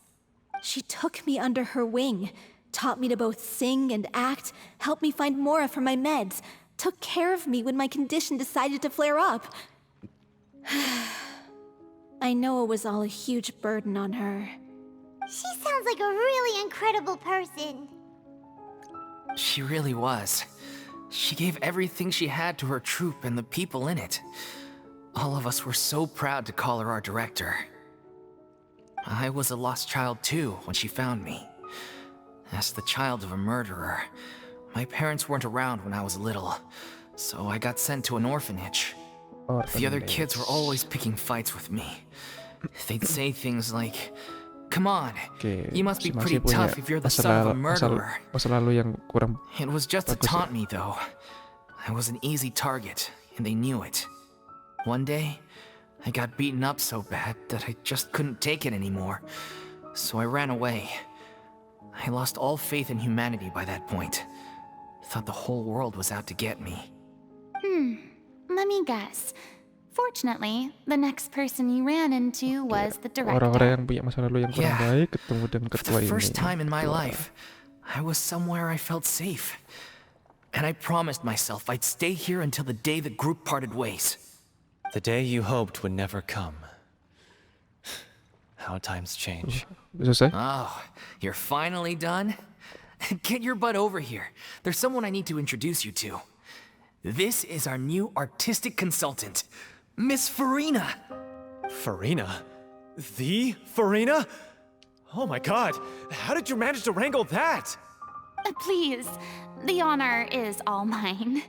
She took me under her wing, taught me to both sing and act, helped me find Mora for my meds, took care of me when my condition decided to flare up. I know it was all a huge burden on her. She sounds like a really incredible person. She really was. She gave everything she had to her troupe and the people in it. All of us were so proud to call her our director. I was a lost child too when she found me. As the child of a murderer, my parents weren't around when I was little, so I got sent to an orphanage. The other kids were always picking fights with me. They'd say things like, "Come on, you must be pretty tough if you're the son of a murderer." Masa lalu yang kurang It was just to bagus ya. taunt me, though. I was an easy target, and they knew it. One day, I got beaten up so bad that I just couldn't take it anymore, so I ran away. I lost all faith in humanity by that point. Thought the whole world was out to get me. Let me guess. Fortunately, the next person you ran into was the orang-orang director. yang punya masa lalu yang kurang Yeah. baik ketemu dengan For ketua the ini. first time in my Ketua. life, I was somewhere I felt safe. And I promised myself I'd stay here until the day the group parted ways. The day you hoped would never come. How times change. Selesai? Oh, you're finally done? Get your butt over here. There's someone I need to introduce you to. This is our new artistic consultant, Miss Furina. Furina? The Furina? Oh my god, how did you manage to wrangle that? Please, the honor is all mine.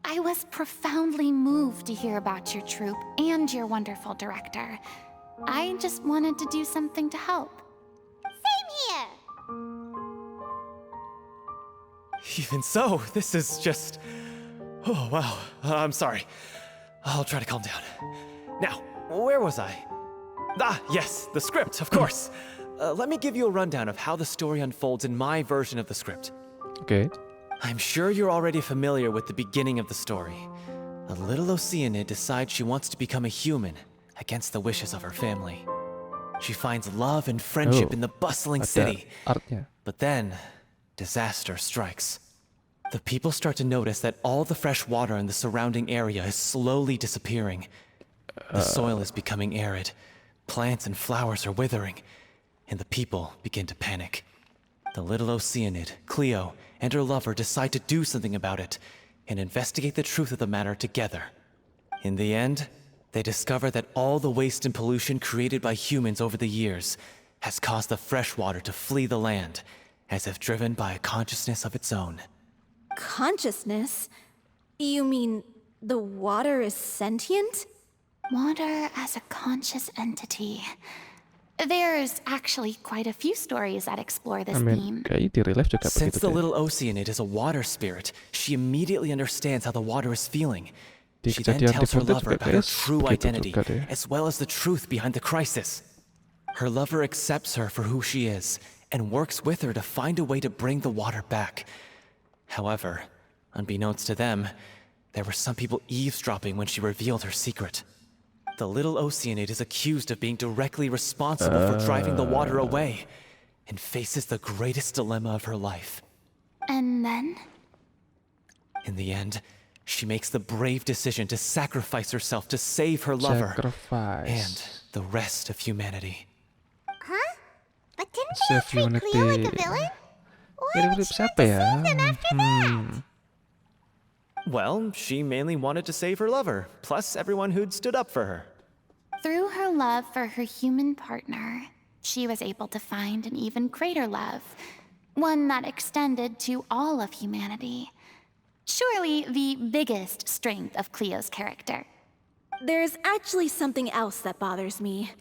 I was profoundly moved to hear about your troupe and your wonderful director. I just wanted to do something to help. Same here. Even so, this is just... Oh, wow. I'm sorry. I'll try to calm down. Now, where was I? Ah, yes, the script, of course. Let me give you a rundown of how the story unfolds in my version of the script. Oke. I'm sure you're already familiar with the beginning of the story. A little Oceanid decides she wants to become a human against the wishes of her family. She finds love and friendship in the bustling Ada city. artnya. But then, disaster strikes. The people start to notice that all the fresh water in the surrounding area is slowly disappearing. The soil is becoming arid, plants and flowers are withering, and the people begin to panic. The little Oceanid, Cleo, and her lover decide to do something about it and investigate the truth of the matter together. In the end, they discover that all the waste and pollution created by humans over the years has caused the fresh water to flee the land, as if driven by a consciousness of its own. Consciousness? You mean the water is sentient? Water as a conscious entity. There's actually quite a few stories that explore this theme. Kayaknya di real life juga Since begitu the deh. little Oceanid is a water spirit, she immediately understands how the water is feeling. Di She then kejadian tells her default lover juga about her guys, true begitu identity, juga deh. as well as the truth behind the crisis. Her lover accepts her for who she is, and works with her to find a way to bring the water back. However, unbeknownst to them, there were some people eavesdropping when she revealed her secret. The little Oceanid is accused of being directly responsible for driving the water away, and faces the greatest dilemma of her life. And then? In the end, she makes the brave decision to sacrifice herself to save her lover and Sacrifice. the rest of humanity. Huh? But didn't Save they treat Cleo like a humanity. villain? Why Mirip-mirip would she have siapa to ya? save them after that? Well, she mainly wanted to save her lover, plus everyone who'd stood up for her. Through her love for her human partner, she was able to find an even greater love, one that extended to all of humanity. Surely the biggest strength of Cleo's character. There's actually something else that bothers me.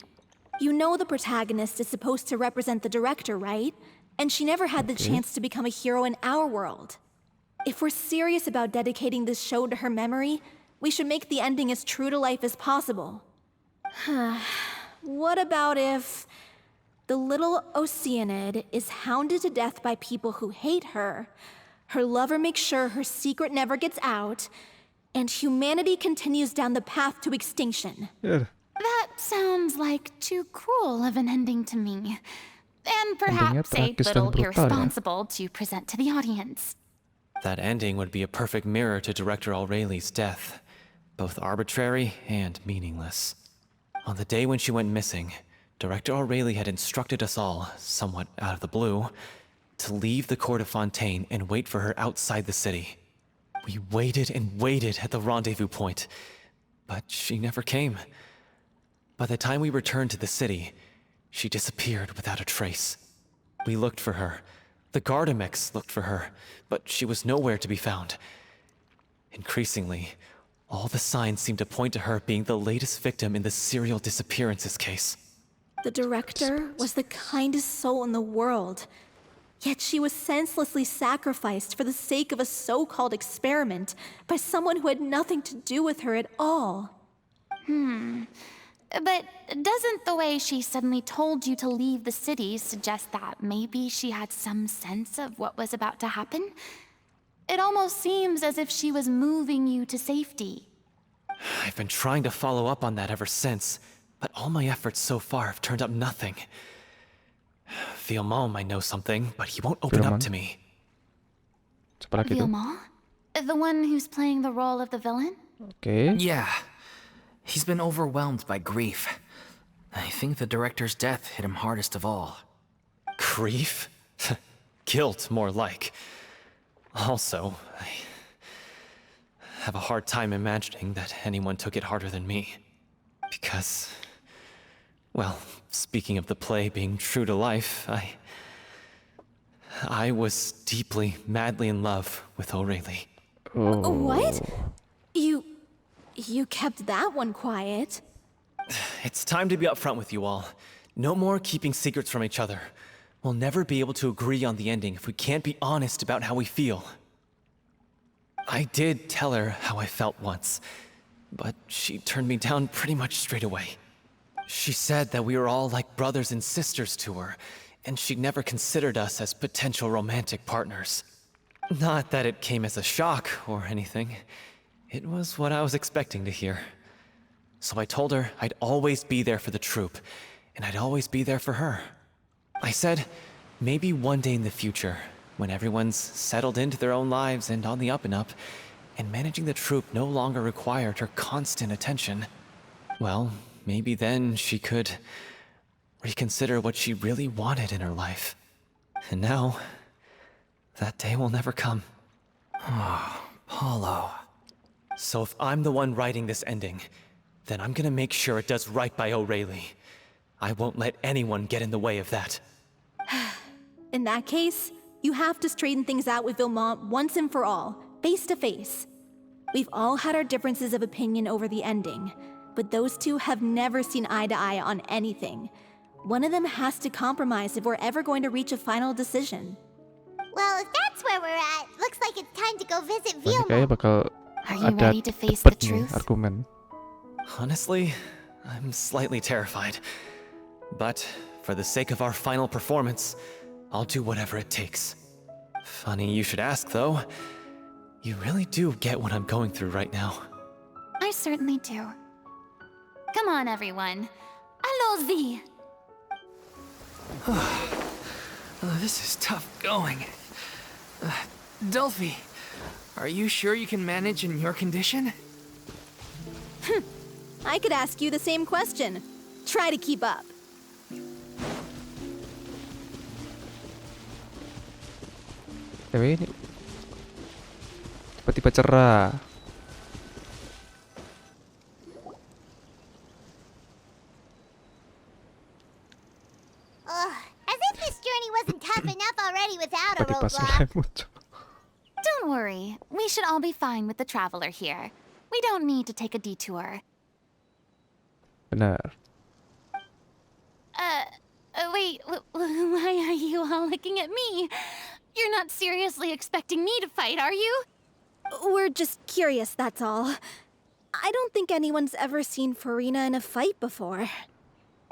You know the protagonist is supposed to represent the director, right? And she never had the chance to become a hero in our world. If we're serious about dedicating this show to her memory, we should make the ending as true to life as possible. What about if the little Oceanid is hounded to death by people who hate her, her lover makes sure her secret never gets out, and humanity continues down the path to extinction? Yeah. That sounds like too cruel of an ending to me. And perhaps a tragis dan little brutal, ya. irresponsible to present to the audience. That ending would be a perfect mirror to Director Aureli's death, both arbitrary and meaningless. On the day when she went missing, Director Aurelie had instructed us all, somewhat out of the blue, to leave the court of Fontaine and wait for her outside the city. We waited and waited at the rendezvous point, but she never came. By the time we returned to the city, she disappeared without a trace. We looked for her. The Gardamex looked for her, but she was nowhere to be found. Increasingly, all the signs seemed to point to her being the latest victim in the serial disappearances case. The director was the kindest soul in the world, yet she was senselessly sacrificed for the sake of a so-called experiment by someone who had nothing to do with her at all. But doesn't the way she suddenly told you to leave the city suggest that maybe she had some sense of what was about to happen? It almost seems as if she was moving you to safety. I've been trying to follow up on that ever since, but all my efforts so far have turned up nothing. Villemont might know something, but he won't open up to me. Siapa lagi tuh? Villemont? The one who's playing the role of the villain? Oke. Yeah. He's been overwhelmed by grief. I think the director's death hit him hardest of all. Grief? Guilt, more like. Also, I have a hard time imagining that anyone took it harder than me. Because, well, speaking of the play being true to life, I was deeply, madly in love with Aurelie. Oh. What? You kept that one quiet. It's time to be upfront with you all. No more keeping secrets from each other. We'll never be able to agree on the ending if we can't be honest about how we feel. I did tell her how I felt once, but she turned me down pretty much straight away. She said that we were all like brothers and sisters to her, and she'd never considered us as potential romantic partners. Not that it came as a shock or anything. It was what I was expecting to hear. So I told her I'd always be there for the troupe, and I'd always be there for her. I said, maybe one day in the future, when everyone's settled into their own lives and on the up and up, and managing the troupe no longer required her constant attention, well, maybe then she could reconsider what she really wanted in her life. And now, that day will never come. Paulo. So if I'm the one writing this ending, then I'm gonna make sure it does right by Aurelie. I won't let anyone get in the way of that. In that case, you have to straighten things out with Villemont once and for all, face to face. We've all had our differences of opinion over the ending, but those two have never seen eye to eye on anything. One of them has to compromise if we're ever going to reach a final decision. Well, if that's where we're at, looks like it's time to go visit Ini kayaknya Villemont. bakal Are you ada ready to face the debat nih, truth? argumen. Honestly, I'm slightly terrified. But for the sake of our final performance, I'll do whatever it takes. Funny you should ask, though. You really do get what I'm going through right now. I certainly do. Come on, everyone. Allons-y! This is tough going. Delphi, are you sure you can manage in your condition? I could ask you the same question. Try to keep up. Tapi ini tiba-tiba cerah. As if this journey wasn't tough enough already without a Tiba-tiba roadblock. selai muncul. Don't worry. We should all be fine with the traveler here. We don't need to take a detour. Benar. Wait, why are you all looking at me? You're not seriously expecting me to fight, are you? We're just curious, that's all. I don't think anyone's ever seen Furina in a fight before.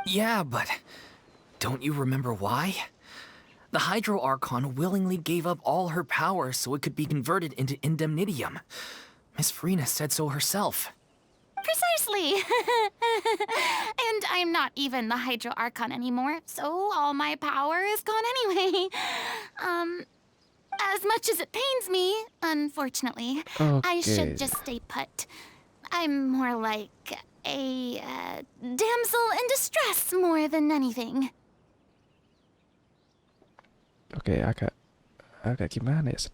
Yeah, but don't you remember why? The Hydro Archon willingly gave up all her power so it could be converted into Indemnitium. Miss Furina said so herself. Precisely. And I'm not even the Hydro Archon anymore, so all my power is gone anyway. As much as it pains me, unfortunately, I should just stay put. I'm more like a damsel in distress more than anything. Oke, agak gimana ya?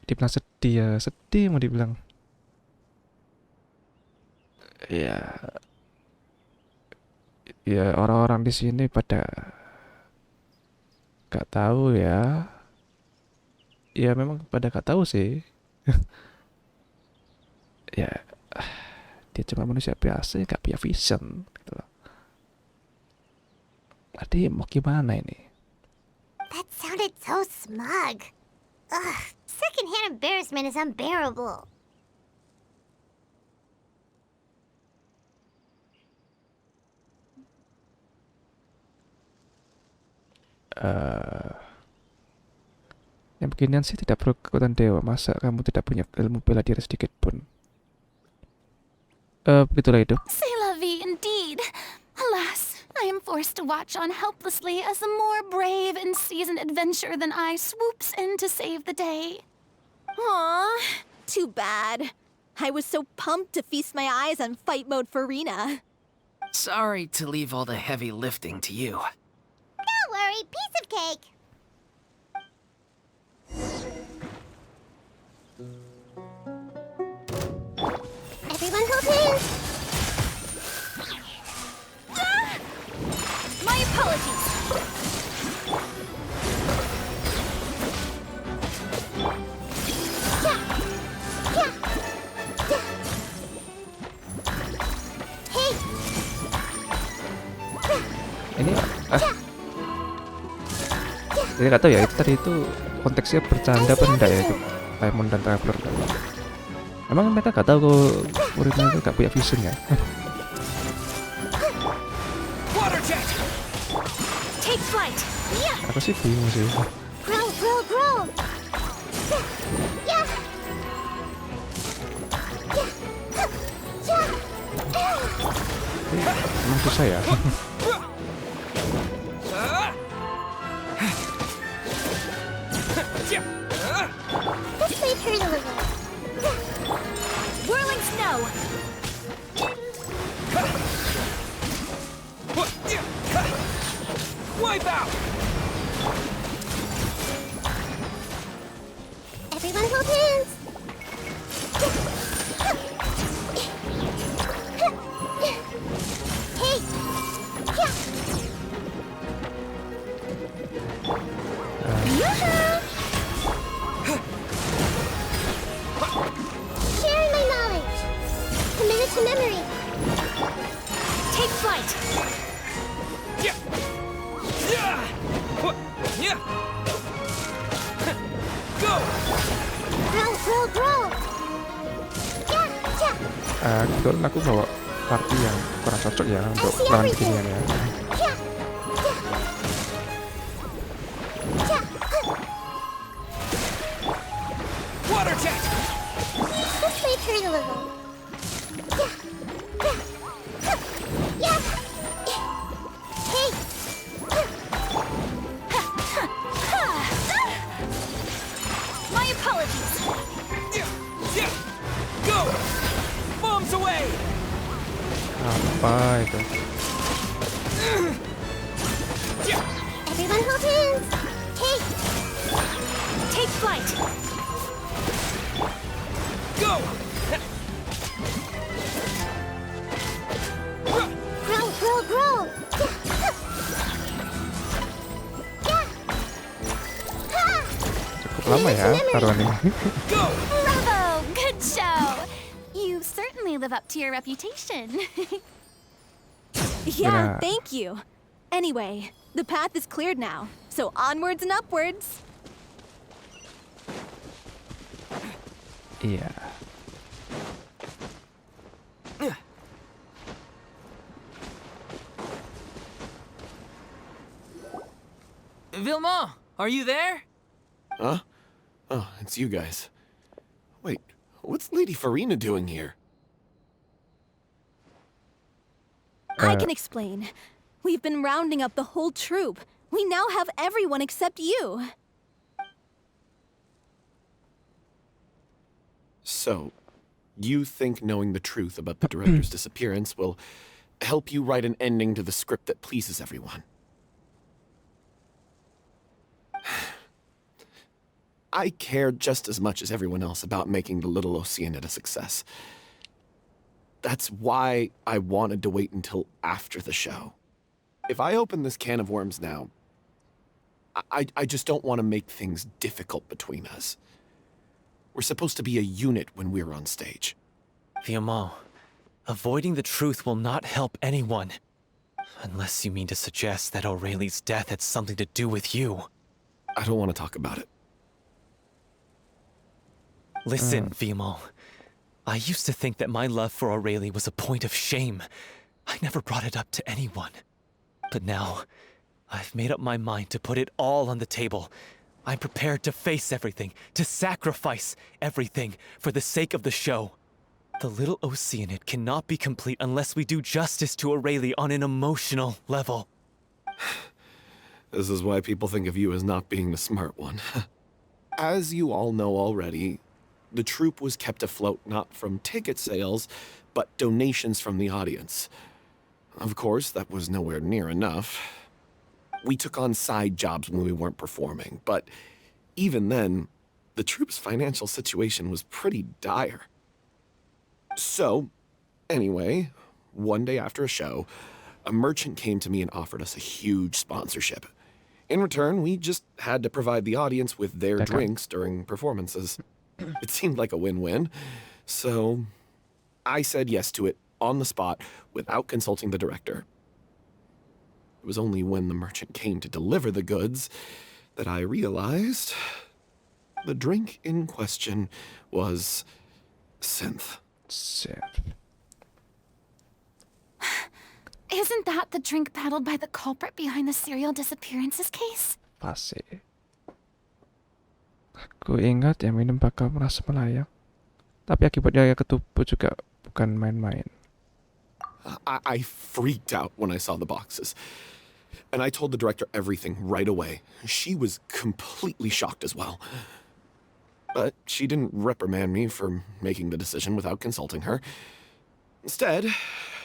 Dibilang sedih ya, sedih mau dibilang. Ya orang-orang di sini pada gak tahu ya. Ya memang pada gak tahu sih. Ya dia cuma manusia biasa yang gak punya vision gitu loh. Tadi mau gimana ini? That sounded so smug. Ugh, secondhand embarrassment is unbearable. Yang beginian sih tidak perlu kekuatan dewa. Masa kamu tidak punya ilmu bela diri sedikit pun? Begitulah hidup. C'est la vie indeed. Alas, I am forced to watch on helplessly as a more brave and seasoned adventurer than I swoops in to save the day. Aw, too bad. I was so pumped to feast my eyes on fight mode Furina. Sorry to leave all the heavy lifting to you. Don't worry, piece of cake. Everyone hold hands. My apologies. Hey. Ini jadi nggak tahu ya itu tadi itu konteksnya bercanda apa enggak ya itu Paimon dan Traveler. Emang mereka nggak tahu kalau Furina itu nggak punya vision ya? Take flight. Aku sih bingung sih. Grow. Yeah. Emang susah ya? This may hurt a little. Whirling snow. Wipe out! Everyone hold hands. Hey. Sharing my knowledge. Committed to memory. Take flight. Go! Grow. Kebetulan aku bawa party yang kurang cocok ya untuk lawan beginian ya. Water jet! This may hurt a little. Yeah. Hey. My apologies. Go! Bombs away! Apa itu? Everyone hold hands. Hey. Take flight. Go! Grow. Cukup lama ya taruhan ini. Go! Bravo! Good show! You certainly live up to your reputation. Yeah, Yeah. thank you. Anyway, the path is cleared now, so onwards and upwards. Iya. Vilma, are you there? Huh? Oh, it's you guys. Wait, what's Lady Furina doing here? I can explain. We've been rounding up the whole troop. We now have everyone except you. So, you think knowing the truth about the director's disappearance will help you write an ending to the script that pleases everyone? I care just as much as everyone else about making the Little Oceanid a success. That's why I wanted to wait until after the show. If I open this can of worms now, I just don't want to make things difficult between us. We're supposed to be a unit when we're on stage. Vilma, avoiding the truth will not help anyone. Unless you mean to suggest that Aurelie's death had something to do with you. I don't want to talk about it. Listen, Vilma. I used to think that my love for Aurelie was a point of shame. I never brought it up to anyone. But now, I've made up my mind to put it all on the table. I'm prepared to face everything, to sacrifice everything for the sake of the show. The Little Oceanid cannot be complete unless we do justice to Aurelie on an emotional level. This is why people think of you as not being the smart one. As you all know already, the troupe was kept afloat not from ticket sales, but donations from the audience. Of course, that was nowhere near enough. We took on side jobs when we weren't performing, but even then, the troupe's financial situation was pretty dire. So, anyway, one day after a show, a merchant came to me and offered us a huge sponsorship. In return, we just had to provide the audience with their drinks during performances. It seemed like a win-win, so I said yes to it on the spot without consulting the director. It was only when the merchant came to deliver the goods that I realized the drink in question was synth. Isn't that the drink peddled by the culprit behind the serial disappearances case? Pasti. Aku ingat yang minum bakal merasa melayang. Tapi akibatnya ketubuh juga bukan main-main. I freaked out when I saw the boxes. And I told the director everything right away. She was completely shocked as well. But she didn't reprimand me for making the decision without consulting her. Instead,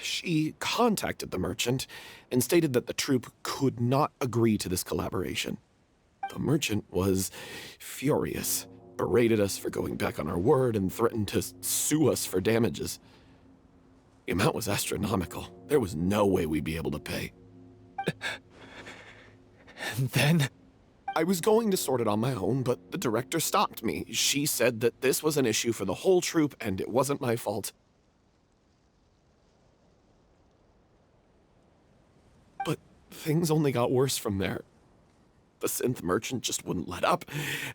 she contacted the merchant and stated that the troupe could not agree to this collaboration. The merchant was furious, berated us for going back on our word, and threatened to sue us for damages. The amount was astronomical. There was no way we'd be able to pay. And then? I was going to sort it on my own, but the director stopped me. She said that this was an issue for the whole troupe, and it wasn't my fault. But things only got worse from there. The synth merchant just wouldn't let up,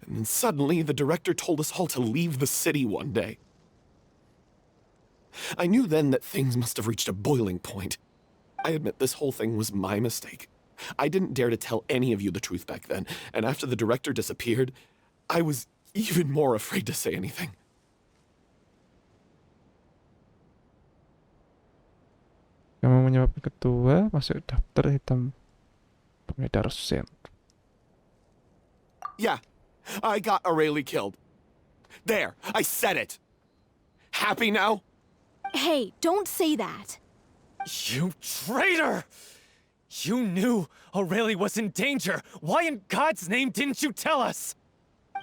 and then suddenly the director told us all to leave the city one day. I knew then that things must have reached a boiling point. I admit this whole thing was my mistake. I didn't dare to tell any of you the truth back then, and after the director disappeared, I was even more afraid to say anything. Kamu menyebabkan ketua masuk daftar hitam pengedar synth. Yeah, I got Aurelie killed. There, I said it. Happy now? Hey, don't say that. You traitor! You knew Aurelie was in danger. Why in God's name didn't you tell us?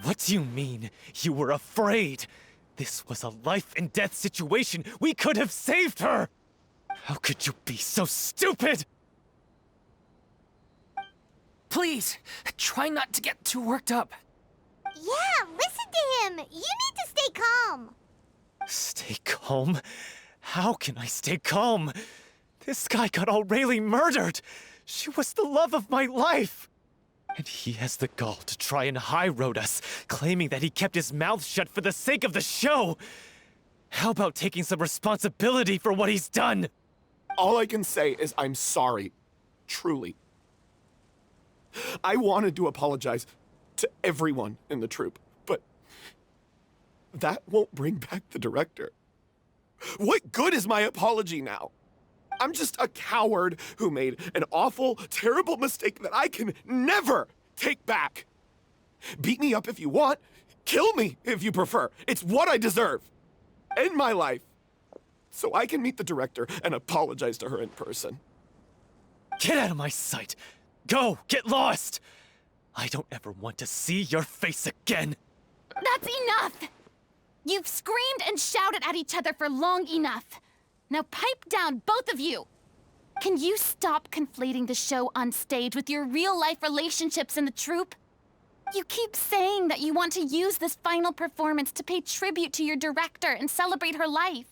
What do you mean, you were afraid? This was a life and death situation. We could have saved her! How could you be so stupid? Please, try not to get too worked up. Yeah, listen to him. You need to stay calm. Stay calm? How can I stay calm? This guy got Aurelie murdered! She was the love of my life! And he has the gall to try and high-road us, claiming that he kept his mouth shut for the sake of the show! How about taking some responsibility for what he's done? All I can say is I'm sorry. Truly. I wanted to apologize to everyone in the troupe, but that won't bring back the director. What good is my apology now? I'm just a coward who made an awful, terrible mistake that I can never take back. Beat me up if you want. Kill me if you prefer. It's what I deserve. End my life. So I can meet the director and apologize to her in person. Get out of my sight! Go! Get lost! I don't ever want to see your face again! That's enough! You've screamed and shouted at each other for long enough. Now pipe down, both of you! Can you stop conflating the show on stage with your real-life relationships in the troupe? You keep saying that you want to use this final performance to pay tribute to your director and celebrate her life.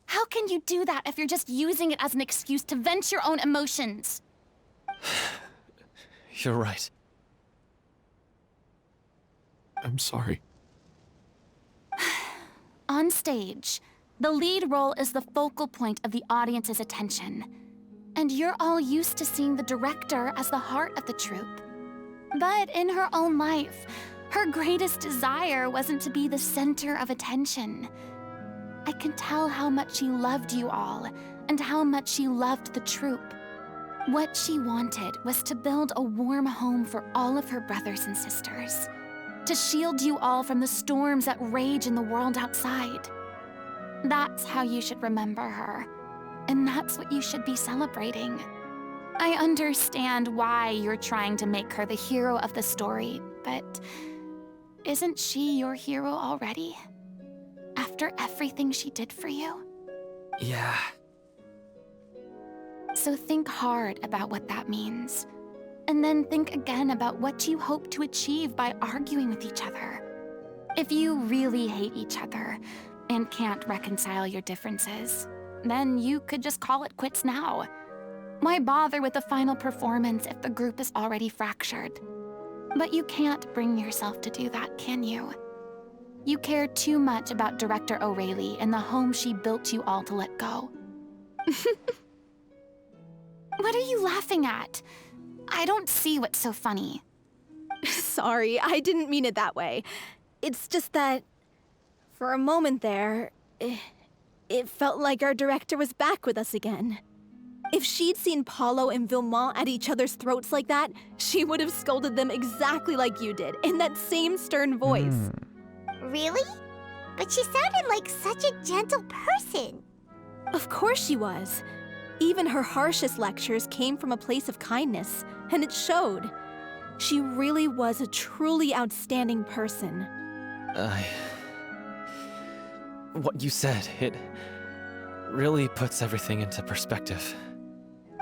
How can you do that if you're just using it as an excuse to vent your own emotions? You're right. I'm sorry. On stage, the lead role is the focal point of the audience's attention. And you're all used to seeing the director as the heart of the troupe. But in her own life, her greatest desire wasn't to be the center of attention. I can tell how much she loved you all, and how much she loved the troupe. What she wanted was to build a warm home for all of her brothers and sisters. To shield you all from the storms that rage in the world outside. That's how you should remember her. And that's what you should be celebrating. I understand why you're trying to make her the hero of the story, but isn't she your hero already? After everything she did for you? Yeah. So think hard about what that means. And then think again about what you hope to achieve by arguing with each other. If you really hate each other and can't reconcile your differences, then you could just call it quits now. Why bother with the final performance if the group is already fractured? But you can't bring yourself to do that, can you? You care too much about Director O'Reilly and the home she built you all to let go. What are you laughing at? I don't see what's so funny. Sorry, I didn't mean it that way. It's just that, for a moment there, it felt like our director was back with us again. If she'd seen Paulo and Vilmont at each other's throats like that, she would have scolded them exactly like you did, in that same stern voice. Really? But she sounded like such a gentle person. Of course she was. Even her harshest lectures came from a place of kindness, and it showed. She really was a truly outstanding person. What you said, it really puts everything into perspective.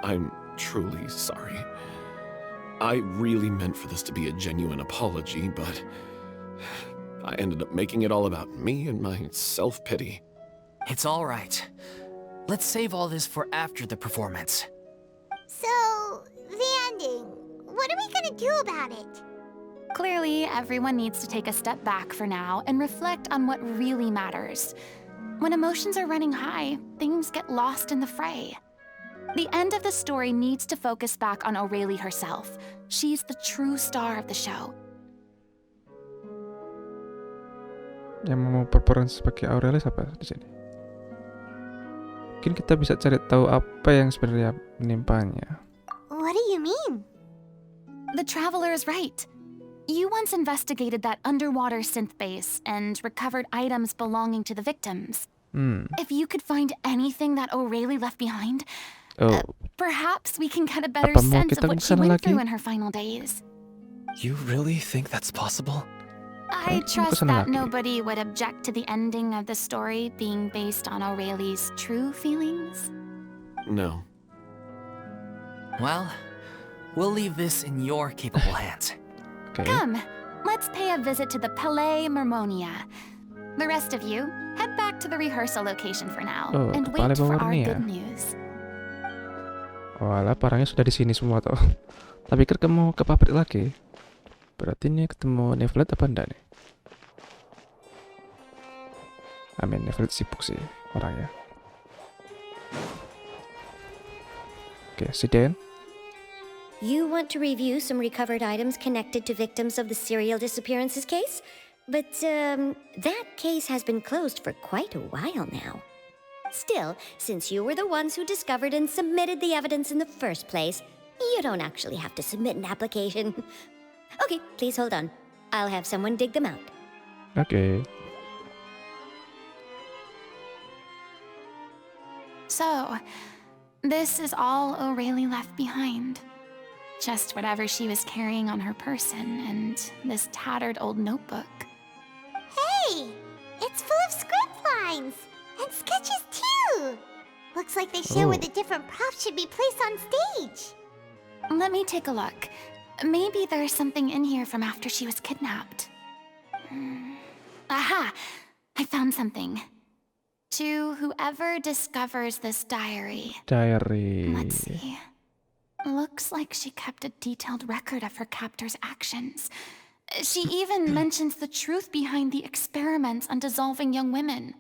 I'm truly sorry. I really meant for this to be a genuine apology, but I ended up making it all about me and my self-pity. It's all right. Let's save all this for after the performance. So, the ending. What are we gonna do about it? Clearly, everyone needs to take a step back for now and reflect on what really matters. When emotions are running high, things get lost in the fray. The end of the story needs to focus back on O'Reilly herself. She's the true star of the show. Yang mau berperan sebagai Aurelia siapa di sini? Mungkin kita bisa cari tahu apa yang sebenarnya menimpanya. What do you mean? The Traveler is right. You once investigated that underwater synth base and recovered items belonging to the victims. If you could find anything that O'Reilly left behind, perhaps we can get a better sense of what she went through in her final days. You really think that's possible? I trust that nobody would object to the ending of the story being based on O'Reilly's true feelings. No. Well, we'll leave this in your capable hands. Okay. Come, let's pay a visit to the Palais Mermonia. The rest of you, head back to the rehearsal location for now and wait for our good news. Oh, alah, parangnya sudah di sini semua tuh. Tapi ketemu ke pabrik lagi. Berarti ini ketemu Nevlet apa enggak nih? Nevlet sibuk sih orangnya. Oke, si Dan. You want to review some recovered items connected to victims of the serial disappearances case? But, that case has been closed for quite a while now. Still, since you were the ones who discovered and submitted the evidence in the first place, you don't actually have to submit an application. Okay, please hold on. I'll have someone dig them out. Oke. So, this is all O'Reilly left behind. Just whatever she was carrying on her person and this tattered old notebook. Hey! It's full of script lines! And sketches too! Looks like they show where the different props should be placed on stage. Let me take a look. Maybe there's something in here from after she was kidnapped. Aha! I found something. To whoever discovers this diary. Let's see. Looks like she kept a detailed record of her captor's actions. She even mentions the truth behind the experiments on dissolving young women.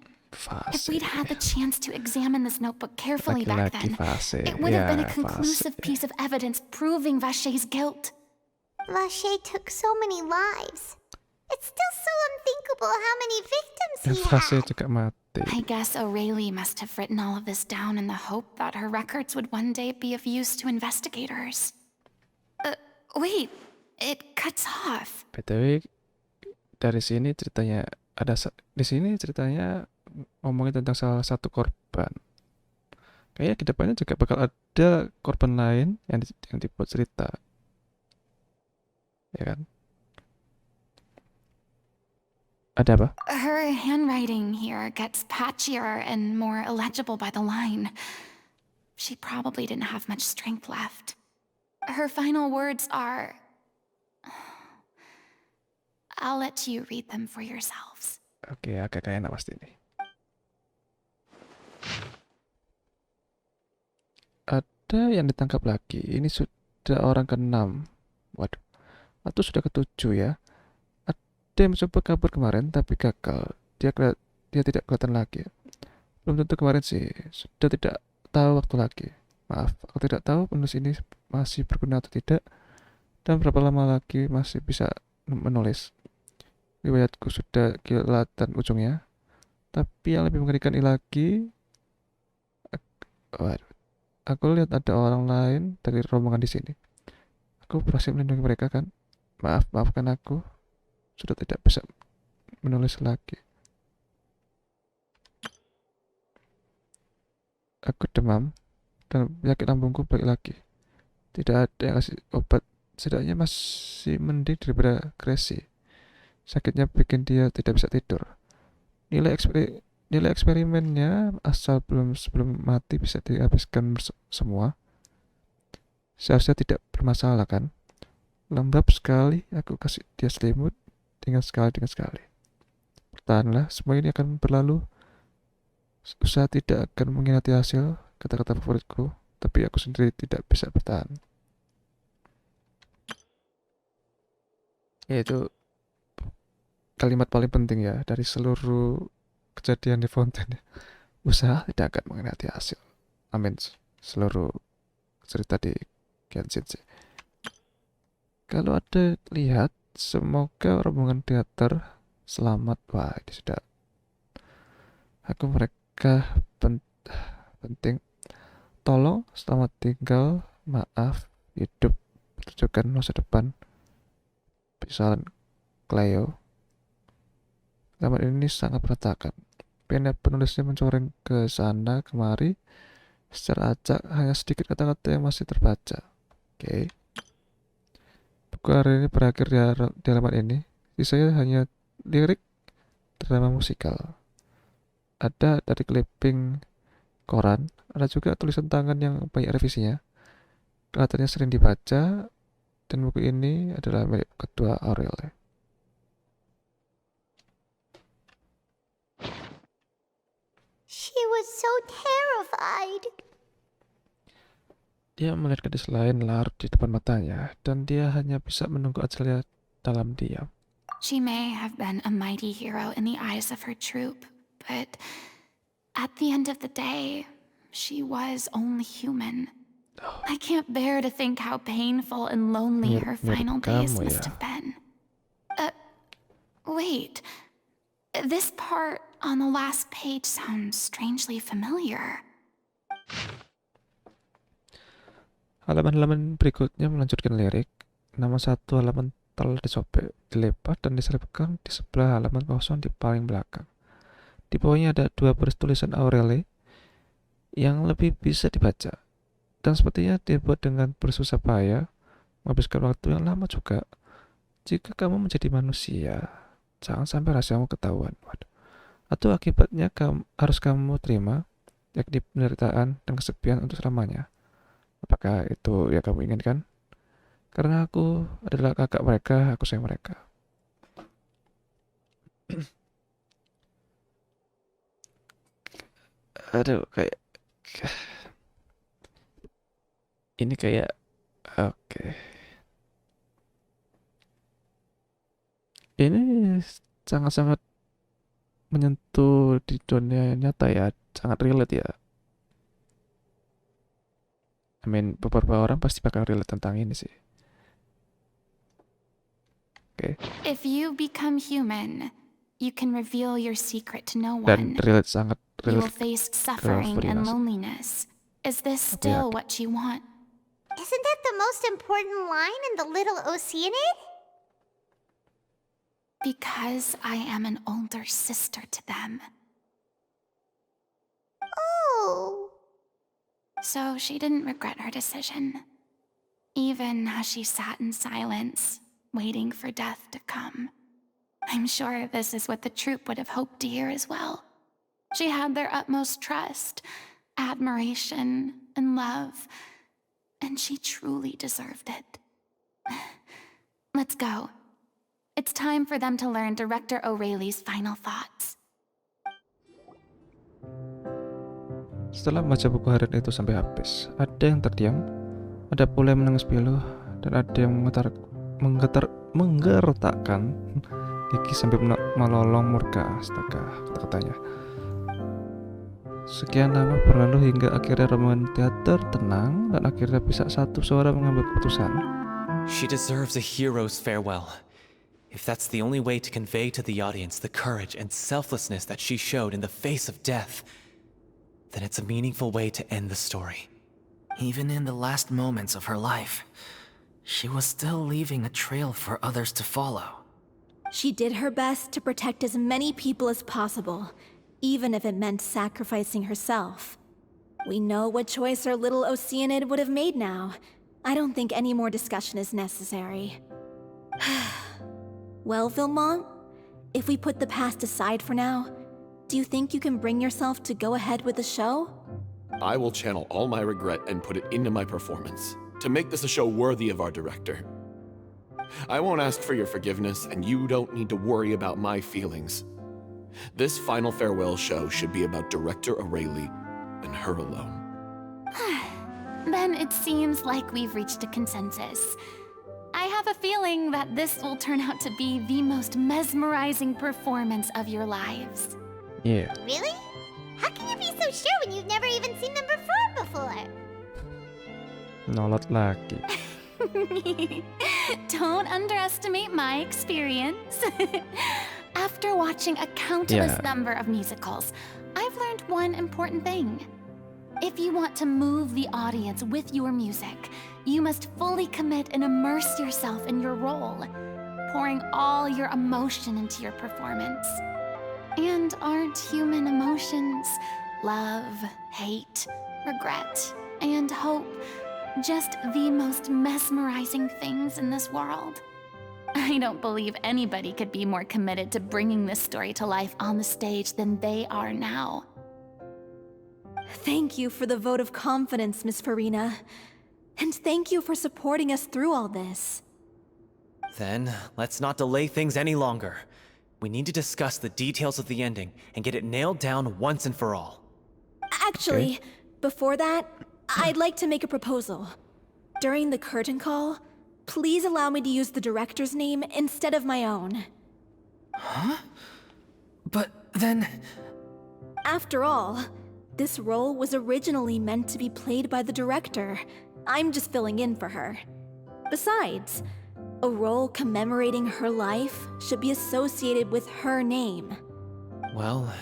If we'd had the chance to examine this notebook carefully back then, it would have been a conclusive piece of evidence proving Vacher's guilt. Vacher took so many lives. It's still so unthinkable how many victims he had. juga mati. I guess O'Reilly must have written all of this down in the hope that her records would one day be of use to investigators. Wait, it cuts off. BTW dari sini ceritanya di sini ceritanya ngomongin tentang salah satu korban. Kayaknya kedepannya juga bakal ada korban lain yang dibuat cerita, ya kan? Ada apa? Her handwriting here gets patchier and more illegible by the line. She probably didn't have much strength left. Her final words are... I'll let you read them for yourselves. Oke, agak kayak enak pasti ini. Ada yang ditangkap lagi. Ini sudah orang ke-6. Waduh. Atau sudah ke-7 ya. Ada yang mencoba kabur kemarin tapi gagal. Dia tidak kelihatan lagi. Belum tentu kemarin sih. Sudah tidak tahu waktu lagi. Maaf, aku tidak tahu penulis ini masih berguna atau tidak. Dan berapa lama lagi masih bisa menulis. Riwayatku sudah kelihatan ujungnya. Tapi yang lebih mengerikan lagi, aku lihat ada orang lain dari rombongan di sini. Aku berhasil melindungi mereka kan? Maafkan aku. Sudah tidak bisa menulis lagi. Aku demam dan penyakit lambungku balik lagi. Tidak ada yang kasih obat. Setidaknya masih mending daripada Gracie. Sakitnya bikin dia tidak bisa tidur. Nilai eksperimennya sebelum mati bisa dihabiskan semua. Seharusnya tidak bermasalah kan? Lembab sekali, aku kasih dia selimut. Tinggal sekali. Bertahanlah, semua ini akan berlalu. Usaha tidak akan mengkhianati hasil, kata-kata favoritku. Tapi aku sendiri tidak bisa bertahan. Ya, itu kalimat paling penting ya dari seluruh kejadian di Fontaine. Usaha tidak akan mengkhianati hasil. Amin. Seluruh cerita di Genshin sih. Kalau ada lihat, semoga rombongan teater selamat. Wah, ini sudah. Aku mereka penting. Tolong selamat tinggal. Maaf, hidup tunjukkan masa depan. Pisahan Cleo. Gambar ini sangat berantakan. Pena penulisnya mencoreng ke sana kemari. Secara acak hanya sedikit kata-kata yang masih terbaca. Oke. Buku hari ini berakhir di halaman ini. Sisanya hanya lirik drama musikal. Ada dari clipping koran. Ada juga tulisan tangan yang banyak revisinya. Kelihatannya sering dibaca. Dan buku ini adalah milik ketua Aurel. She was so terrified. Dia melihat gadis lain larut di depan matanya, dan dia hanya bisa menunggu Azalea dalam diam. She may have been a mighty hero in the eyes of her troop, but at the end of the day, she was only human. I can't bear to think how painful and lonely her final days must have been. Wait. This part on the last page sounds strangely familiar. Halaman-halaman berikutnya melanjutkan lirik. Nama satu halaman telah dilepas dan diselipkan di sebelah halaman kosong di paling belakang. Di bawahnya ada 2 baris tulisan Aurelie yang lebih bisa dibaca. Dan sepertinya dibuat dengan bersusah payah, menghabiskan waktu yang lama juga. Jika kamu menjadi manusia, jangan sampai rahasiamu ketahuan. Atau akibatnya harus kamu terima, yakni penderitaan dan kesepian untuk selamanya. Apakah itu yang kamu inginkan? Karena aku adalah kakak mereka, aku sayang mereka. Aduh, ini kayak oke. Ini sangat-sangat menyentuh di dunia nyata ya, sangat relate ya. I mean, beberapa orang pasti bakal relate tentang ini sih. Oke. If you become human, you can reveal your secret to no Dan one. relate sangat You will relate face ke suffering Furina and sih. loneliness. Is this still what you want? Isn't that the most important line in the Little Oceanid? Because I am an older sister to them. Oh. So she didn't regret her decision, even as she sat in silence, waiting for death to come. I'm sure this is what the troupe would have hoped to hear as well. She had their utmost trust, admiration, and love, and she truly deserved it. Let's go. It's time for them to learn Director O'Reilly's final thoughts. Setelah membaca buku harian itu sampai habis, ada yang terdiam, ada pula yang menangis pilu, dan ada yang menggertakkan gigi sambil melolong murka. Astaga, kata-katanya. Sekian lama berlalu hingga akhirnya rombongan teater tenang dan akhirnya bisa satu suara mengambil keputusan. She deserves a hero's farewell. If that's the only way to convey to the audience the courage and selflessness that she showed in the face of death, then it's a meaningful way to end the story. Even in the last moments of her life, she was still leaving a trail for others to follow. She did her best to protect as many people as possible, even if it meant sacrificing herself. We know what choice our little Oceanid would have made now. I don't think any more discussion is necessary. Well, Vilmont, if we put the past aside for now, do you think you can bring yourself to go ahead with the show? I will channel all my regret and put it into my performance to make this a show worthy of our director. I won't ask for your forgiveness, and you don't need to worry about my feelings. This final farewell show should be about Director O'Reilly and her alone. Then it seems like we've reached a consensus. I have a feeling that this will turn out to be the most mesmerizing performance of your lives. Yeah. Really? How can you be so sure when you've never even seen them perform before? Nolot lagi. Don't underestimate my experience. After watching a countless number of musicals, I've learned one important thing. If you want to move the audience with your music, you must fully commit and immerse yourself in your role, pouring all your emotion into your performance. And aren't human emotions, love, hate, regret, and hope, just the most mesmerizing things in this world? I don't believe anybody could be more committed to bringing this story to life on the stage than they are now. Thank you for the vote of confidence, Miss Furina. And thank you for supporting us through all this. Then, let's not delay things any longer. We need to discuss the details of the ending and get it nailed down once and for all. Actually, before that, I'd like to make a proposal. During the curtain call, please allow me to use the director's name instead of my own. Huh? But then... After all, this role was originally meant to be played by the director. I'm just filling in for her. Besides, a role commemorating her life should be associated with her name. Well,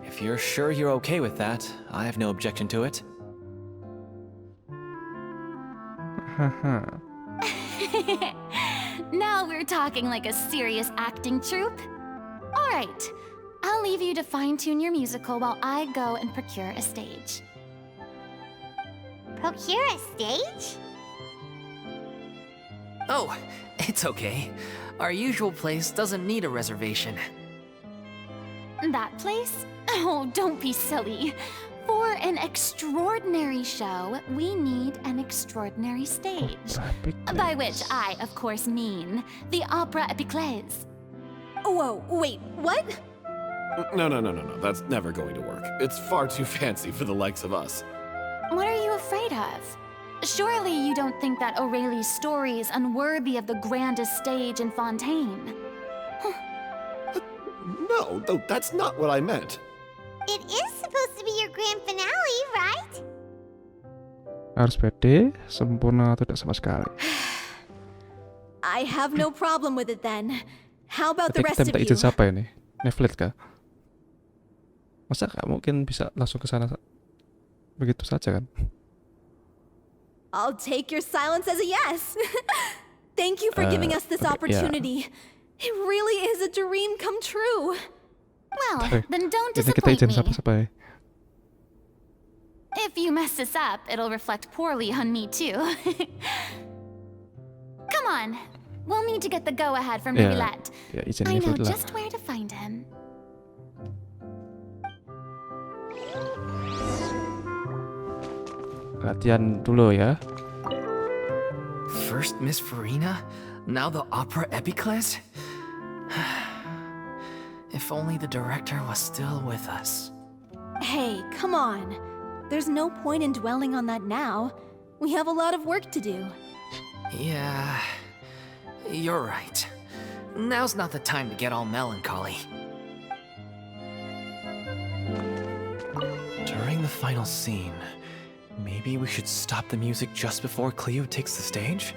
if you're sure you're okay with that, I have no objection to it. Now we're talking like a serious acting troupe. All right, I'll leave you to fine-tune your musical while I go and procure a stage. Procure a stage? Oh, it's okay. Our usual place doesn't need a reservation. That place? Oh, don't be silly. For an extraordinary show, we need an extraordinary stage. By which I, of course, mean the Opera Epiclese. Whoa, wait, what? No. That's never going to work. It's far too fancy for the likes of us. What are you afraid of? Surely you don't think that Aurelie's story is unworthy of the grandest stage in Fontaine. No, that's not what I meant. It is supposed to be your grand finale, right? Harus pede, sempurna atau tidak sama sekali. I have no problem with it then. How about the Berarti rest kita minta of izin you? siapa ini? Netflix kah? Masa nggak mungkin bisa langsung ke sana begitu saja kan? I'll take your silence as a yes. Thank you for giving us this opportunity. It really is a dream come true. Well, then don't Ini kita disappoint izin me. siapa-siapa ya? If you mess this up, it'll reflect poorly on me too. Come on, we'll need to get the go-ahead from Rivillette. Ya, izin I know Rivillette. just where to find him. Latihan dulu ya. First Miss Furina, now the Opera Epiclese? If only the director was still with us. Hey, come on. There's no point in dwelling on that now. We have a lot of work to do. Yeah, you're right. Now's not the time to get all melancholy. During the final scene, maybe we should stop the music just before Cleo takes the stage?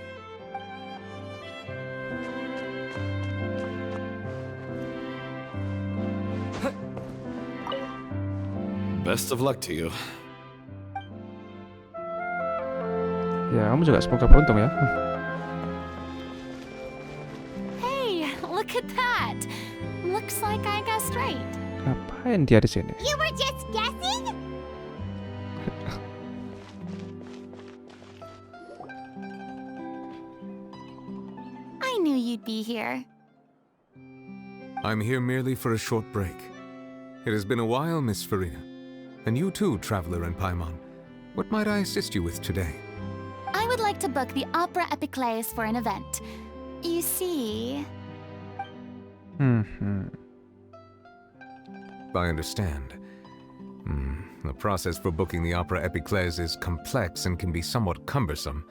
Best of luck to you. Ya, kamu juga semoga beruntung ya. Hey, look at that. Looks like I guessed right. Ngapain dia di sini? You were just guessing? I knew you'd be here. I'm here merely for a short break. It has been a while, Miss Furina. And you too, Traveler and Paimon. What might I assist you with today? I would like to book the Opera Epiclese for an event. You see... I understand. The process for booking the Opera Epiclese is complex and can be somewhat cumbersome.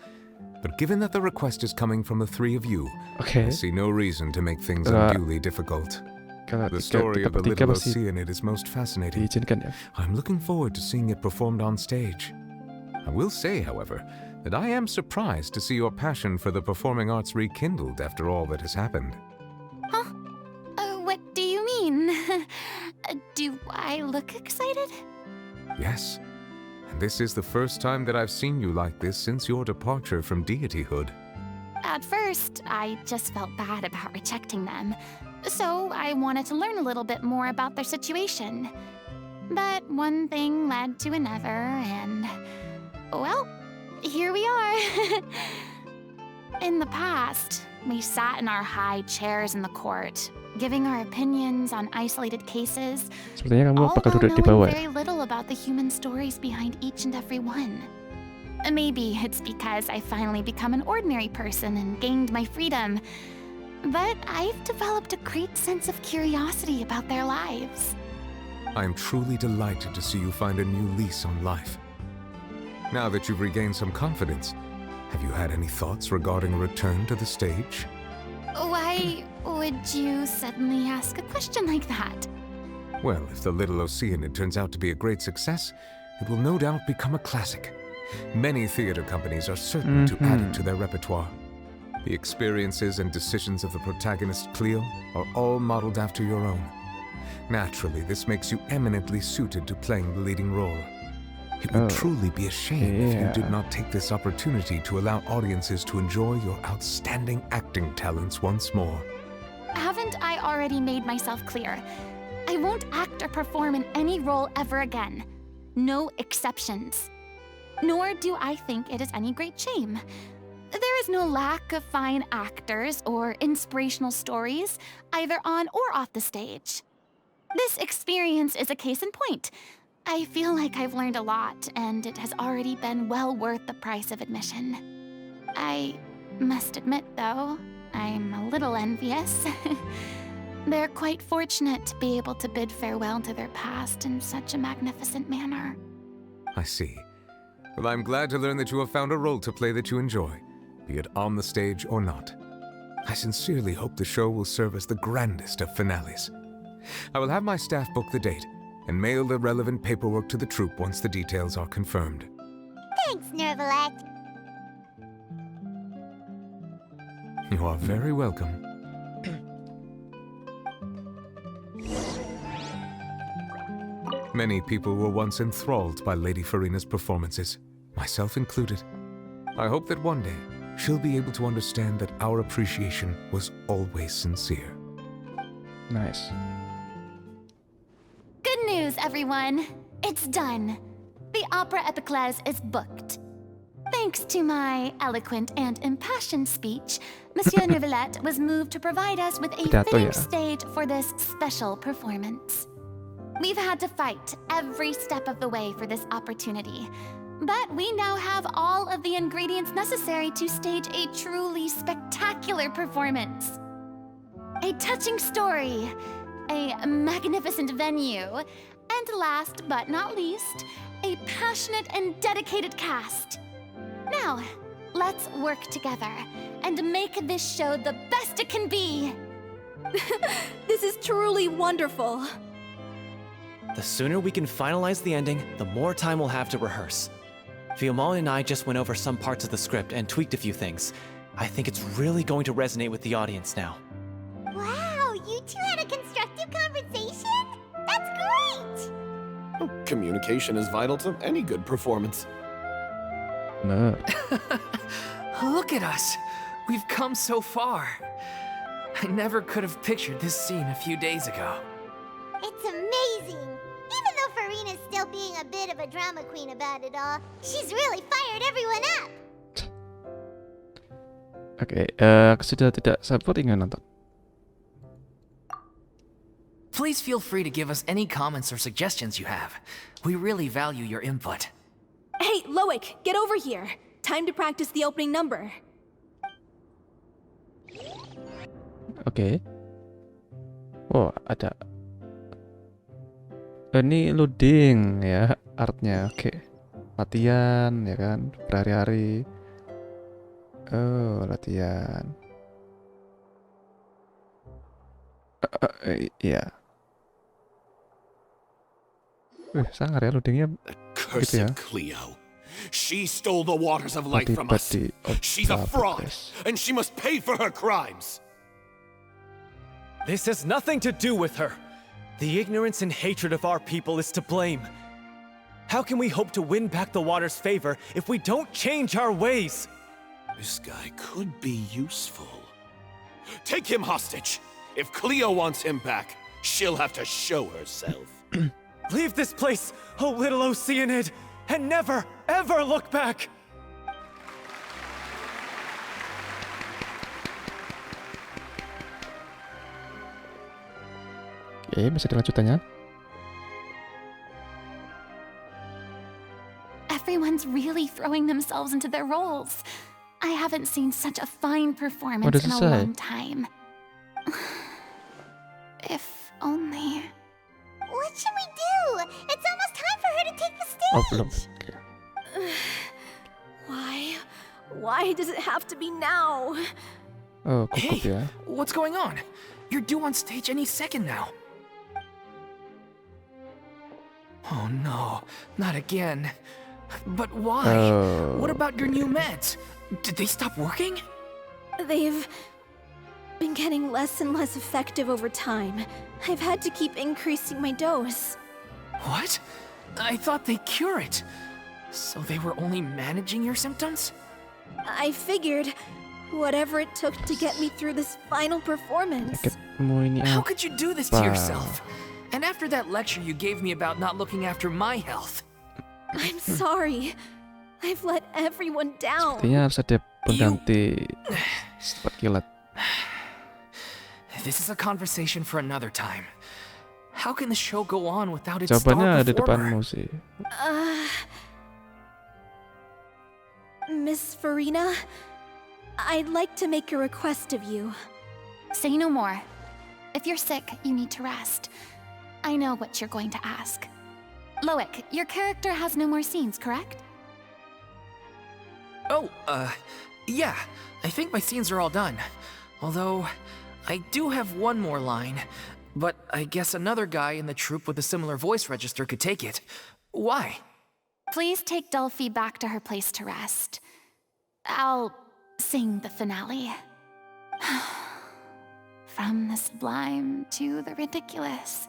But given that the request is coming from the three of you, I see no reason to make things unduly difficult. The story of the little Oceanid is most fascinating. I'm looking forward to seeing it performed on stage. I will say, however, that I am surprised to see your passion for the performing arts rekindled after all that has happened. Huh? What do you mean? Do I look excited? Yes. And this is the first time that I've seen you like this since your departure from deityhood. At first, I just felt bad about rejecting them. So I wanted to learn a little bit more about their situation. But one thing led to another, and... well, here we are. In the past, we sat in our high chairs in the court, giving our opinions on isolated cases, Sepertinya kamu bakal although duduk di knowing bawah ya. very little about the human stories behind each and every one. Maybe it's because I finally become an ordinary person and gained my freedom, but I've developed a great sense of curiosity about their lives. I am truly delighted to see you find a new lease on life. Now that you've regained some confidence, have you had any thoughts regarding a return to the stage? Why would you suddenly ask a question like that? Well, if the Little Oceanid turns out to be a great success, it will no doubt become a classic. Many theater companies are certain to add it to their repertoire. The experiences and decisions of the protagonist Cleo are all modeled after your own. Naturally, this makes you eminently suited to playing the leading role. It would truly be a shame if you did not take this opportunity to allow audiences to enjoy your outstanding acting talents once more. Haven't I already made myself clear? I won't act or perform in any role ever again. No exceptions. Nor do I think it is any great shame. There is no lack of fine actors or inspirational stories, either on or off the stage. This experience is a case in point. I feel like I've learned a lot, and it has already been well worth the price of admission. I must admit, though, I'm a little envious. They're quite fortunate to be able to bid farewell to their past in such a magnificent manner. I see. Well, I'm glad to learn that you have found a role to play that you enjoy, be it on the stage or not. I sincerely hope the show will serve as the grandest of finales. I will have my staff book the date and mail the relevant paperwork to the troupe once the details are confirmed. Thanks, Nervalette. You are very welcome. Many people were once enthralled by Lady Furina's performances, myself included. I hope that one day she'll be able to understand that our appreciation was always sincere. Nice. Good news, everyone. It's done. The Opera Epiclese is booked. Thanks to my eloquent and impassioned speech, Monsieur Nervalette was moved to provide us with a fitting stage for this special performance. We've had to fight every step of the way for this opportunity, but we now have all of the ingredients necessary to stage a truly spectacular performance. A touching story, a magnificent venue, and last but not least, a passionate and dedicated cast. Now, let's work together and make this show the best it can be. This is truly wonderful. The sooner we can finalize the ending, the more time we'll have to rehearse. Fiamma and I just went over some parts of the script and tweaked a few things. I think it's really going to resonate with the audience now. Wow, you two had a constructive conversation? That's great! Oh, communication is vital to any good performance. No. Look at us. We've come so far. I never could have pictured this scene a few days ago. It's amazing! Even though Furina's still being a bit of a drama queen about it all, she's really fired everyone up! Oke, sudah tidak sabar ingin nonton. Please feel free to give us any comments or suggestions you have. We really value your input. Hey, Loic, get over here. Time to practice the opening number. Oke. Oh, ada. Ini loading ya artnya. Oke. Latihan ya kan berhari-hari. Oh, latihan. Iya. Sangar ya loadingnya gitu ya. Cleo. She stole the waters of life from us. She's a fraud, and she must pay for her crimes. This has nothing to do with her. The ignorance and hatred of our people is to blame. How can we hope to win back the water's favor if we don't change our ways? This guy could be useful. Take him hostage. If Cleo wants him back, she'll have to show herself. Leave this place, oh little Oceanid, and never, ever look back! Oke, masih ada lanjutannya. Everyone's really throwing themselves into their roles. I haven't seen such a fine performance in a long time. If only... What should we do? It's almost time for her to take the stage! Oh, belum. Okay. Why does it have to be now? Oh, gugup Hey, ya. what's going on? You're due on stage any second now. Oh no, not again. But why? What about your new meds? Did they stop working? They've been getting less and less effective over time. I've had to keep increasing my dose. What? I thought they cure it. So they were only managing your symptoms? I figured whatever it took to get me through this final performance. How could you do this to yourself? And after that lecture you gave me about not looking after my health. I'm sorry. I've let everyone down. Sepertinya harus ada pengganti cepat kilat. This is a conversation for another time. How can the show go on without its star Jawabannya ada performer? depanmu sih. Miss Furina, I'd like to make a request of you. Say no more. If you're sick, you need to rest. I know what you're going to ask. Loic, your character has no more scenes, correct? Oh, yeah. I think my scenes are all done. Although, I do have one more line. But I guess another guy in the troupe with a similar voice register could take it. Why? Please take Delphi back to her place to rest. I'll sing the finale. From the sublime to the ridiculous.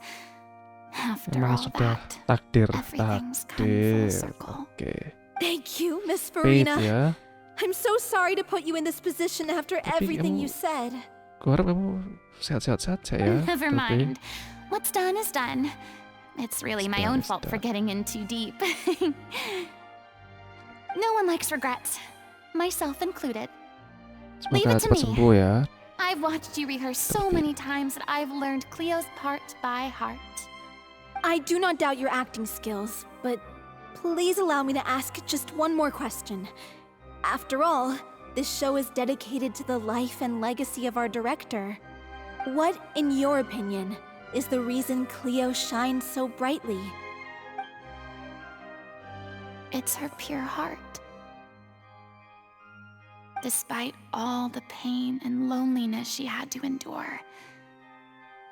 After all that, everything's come full circle. Okay. Thank you, Miss Fate Furina. ya. I'm so sorry to put you in this position after everything you said. Gue harap kamu sehat-sehat saja ya. Never Delphi. mind. What's done is done. It's really my own fault for getting in too deep. No one likes regrets, myself included. Leave Semoga it to cepat me. sembuh ya. I've watched you rehearse so many times that I've learned Cleo's part by heart. I do not doubt your acting skills, but please allow me to ask just one more question. After all, this show is dedicated to the life and legacy of our director. What, in your opinion, is the reason Cleo shines so brightly? It's her pure heart. Despite all the pain and loneliness she had to endure,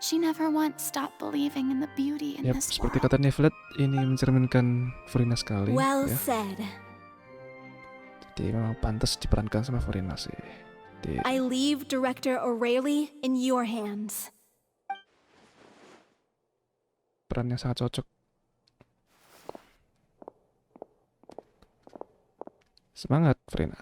she never once stopped believing in the beauty in Yap, this seperti world. kata Nevlet, ini mencerminkan Furina sekali. Well ya. said. Jadi memang pantas diperankan sama Furina sih. Jadi, I leave director O'Reilly in your hands. perannya sangat cocok. Semangat, Furina.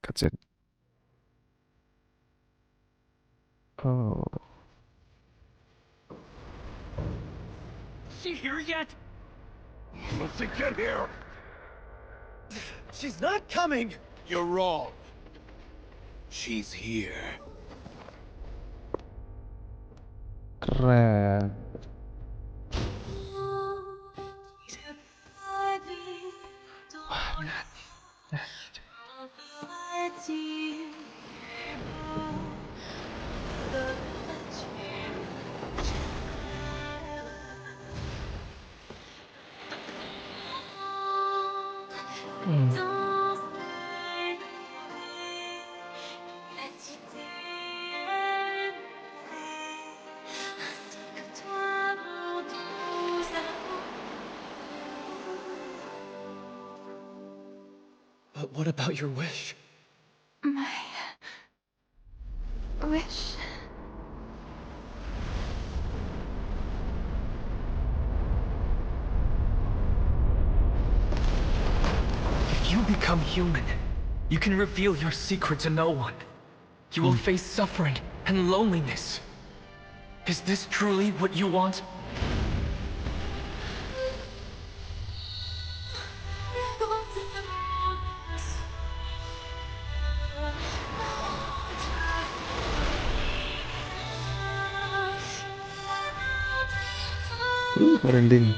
Cutscene. Oh. Is she here yet? Must they get here? She's not coming! You're wrong. She's here. Keren. But what about your wish? My wish. If you become human, you can reveal your secret to no one. You will face suffering and loneliness. Is this truly what you want? Merinding.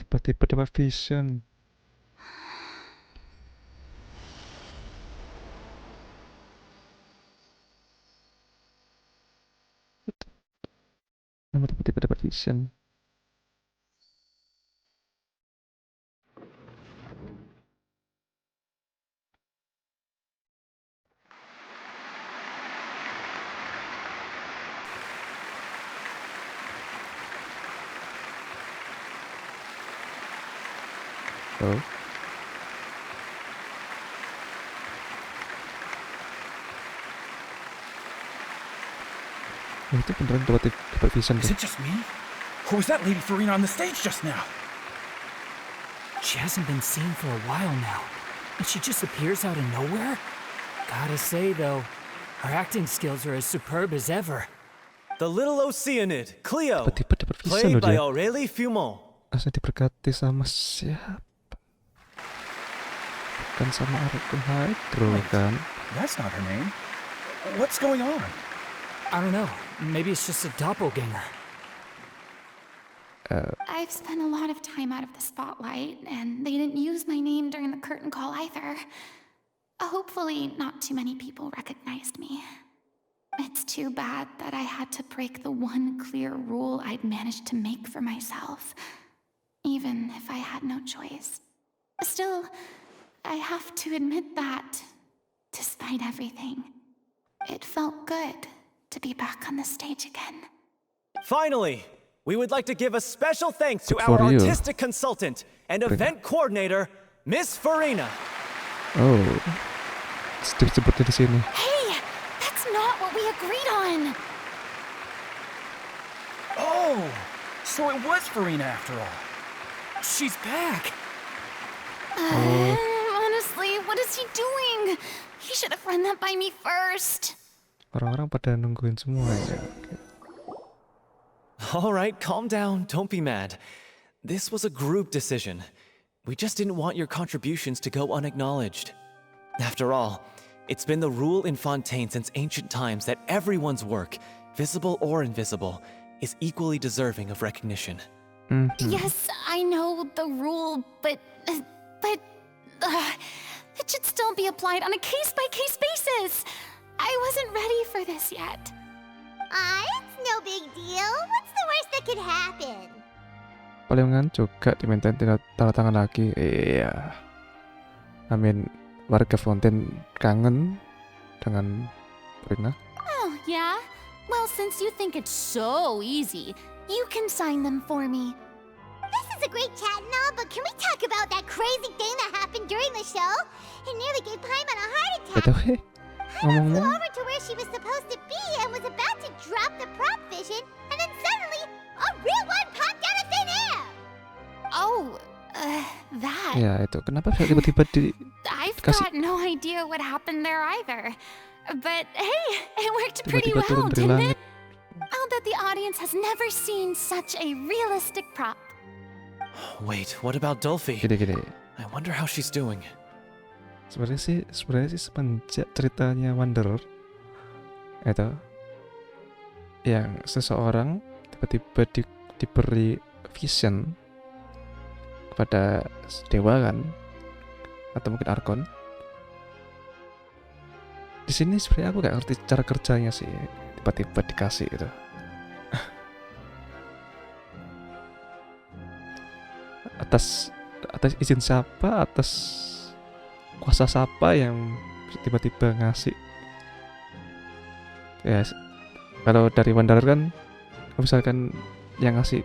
Tiba-tiba dapat vision. Kenapa tiba-tiba dapat vision? Oh. Oh, itu beneran dapat vision Is tuh. it just me? Or was that Lady Furina on the stage just now? She hasn't been seen for a while now, and she just appears out of nowhere? Gotta say, though, her acting skills are as superb as ever. The little Oceanid, Cleo, Tiba-tiba dapat vision played loh by dia. Aurélie Fumont. Asal diberkati sama siapa? Bukan sama Arkon Hydro kan? That's not her name. What's going on? I don't know. Maybe it's just a doppelganger. I've spent a lot of time out of the spotlight, and they didn't use my name during the curtain call either. Hopefully, not too many people recognized me. It's too bad that I had to break the one clear rule I'd managed to make for myself, even if I had no choice. Still, I have to admit that, despite everything, it felt good to be back on the stage again. Finally, we would like to give a special thanks to For our you. artistic consultant and event coordinator, Miss Furina. Oh, disebutnya di sini. Hey, that's not what we agreed on! Oh, so it was Furina after all. She's back! Honestly, what is he doing? He should have run that by me first. Orang-orang pada nungguin semua ya. All right, calm down. Don't be mad. This was a group decision. We just didn't want your contributions to go unacknowledged. After all, it's been the rule in Fontaine since ancient times that everyone's work, visible or invisible, is equally deserving of recognition. Yes, I know the rule, but it should still be applied on a case-by-case basis. I wasn't ready for this yet. It's no big deal. What's the worst that could happen? Palingan juga dimintain tanda tangan lagi. Iya. Warga Fontaine kangen dengan Furina. Oh, yeah? Well, since you think it's so easy, you can sign them for me. This is a great chat and all, but can we talk about that crazy thing that happened during the show? It nearly gave Paimon a heart attack. Betul. Paimon flew over to where she was supposed to be and was about to drop the prop vision, and then suddenly, a real one popped out of thin air! Oh, that. Ya itu kenapa tiba-tiba I've dikasih got no idea what happened there either. But hey, it worked pretty tiba-tiba turun well, dari didn't langit. it? I'll bet the audience has never seen such a realistic prop. Wait, what about Dolphy? Gini. I wonder how she's doing. Sebenarnya sih semenjak ceritanya Wanderer itu yang seseorang tiba-tiba diberi vision kepada dewa kan, atau mungkin Arkon. Di sini sebenarnya aku gak ngerti cara kerjanya sih, tiba-tiba dikasih gitu. atas izin siapa, atas kuasa siapa yang tiba-tiba ngasih. Ya, kalau dari Wanderer kan, misalkan yang ngasih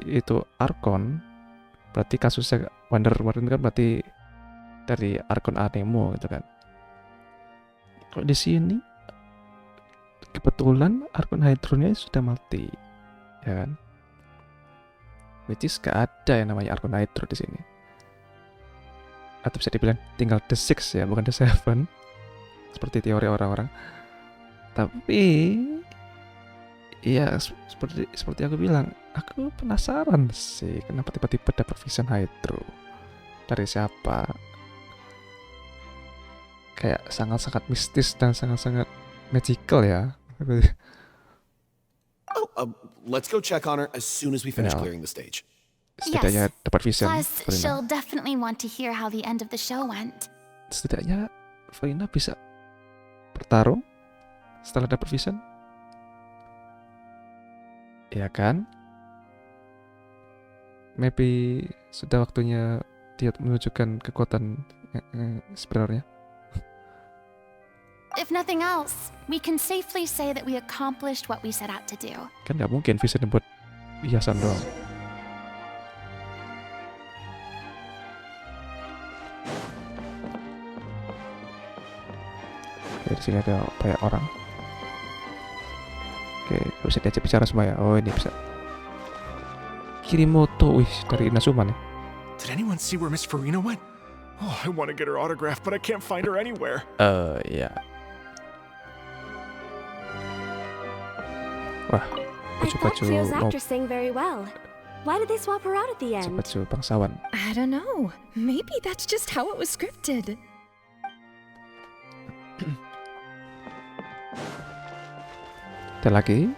itu Arkon, berarti kasusnya Wanderer kan berarti dari Arkon Anemo gitu kan. Kalau di sini kebetulan Arkon Hydronya sudah mati, ya kan? Which is gak ada yang namanya Arkon Hydro di sini. Atau bisa dibilang tinggal The Six ya, bukan The Seven, seperti teori orang-orang. Tapi ya seperti aku bilang, aku penasaran sih kenapa tiba-tiba dapat vision Hydro dari siapa. Kayak sangat-sangat mistis dan sangat-sangat magical ya. Let's go check on her as soon as we finish clearing the stage. Setidaknya dapat vision. Plus, she'll definitely want to hear how the end of the show went. Setidaknya Furina bisa bertarung setelah dapat vision. Ya kan? Maybe sudah waktunya dia menunjukkan kekuatan sebenarnya. If nothing else, we can safely say that we accomplished what we set out to do. Kan nggak mungkin vision buat hiasan doang. Oke, di sini ada banyak orang. Oke, bisa diajak bicara semua ya. Oh, ini bisa. Kirimoto, wih, dari Inazuma nih. Did anyone see where Miss Furina went? Oh, I want to get her autograph, but I can't find her anywhere. Ya. Wah, baju-baju actressing very well. Why did they swap her out at the end? baju bangsawan. I don't know. Maybe that's just how it was scripted. Ada lagi?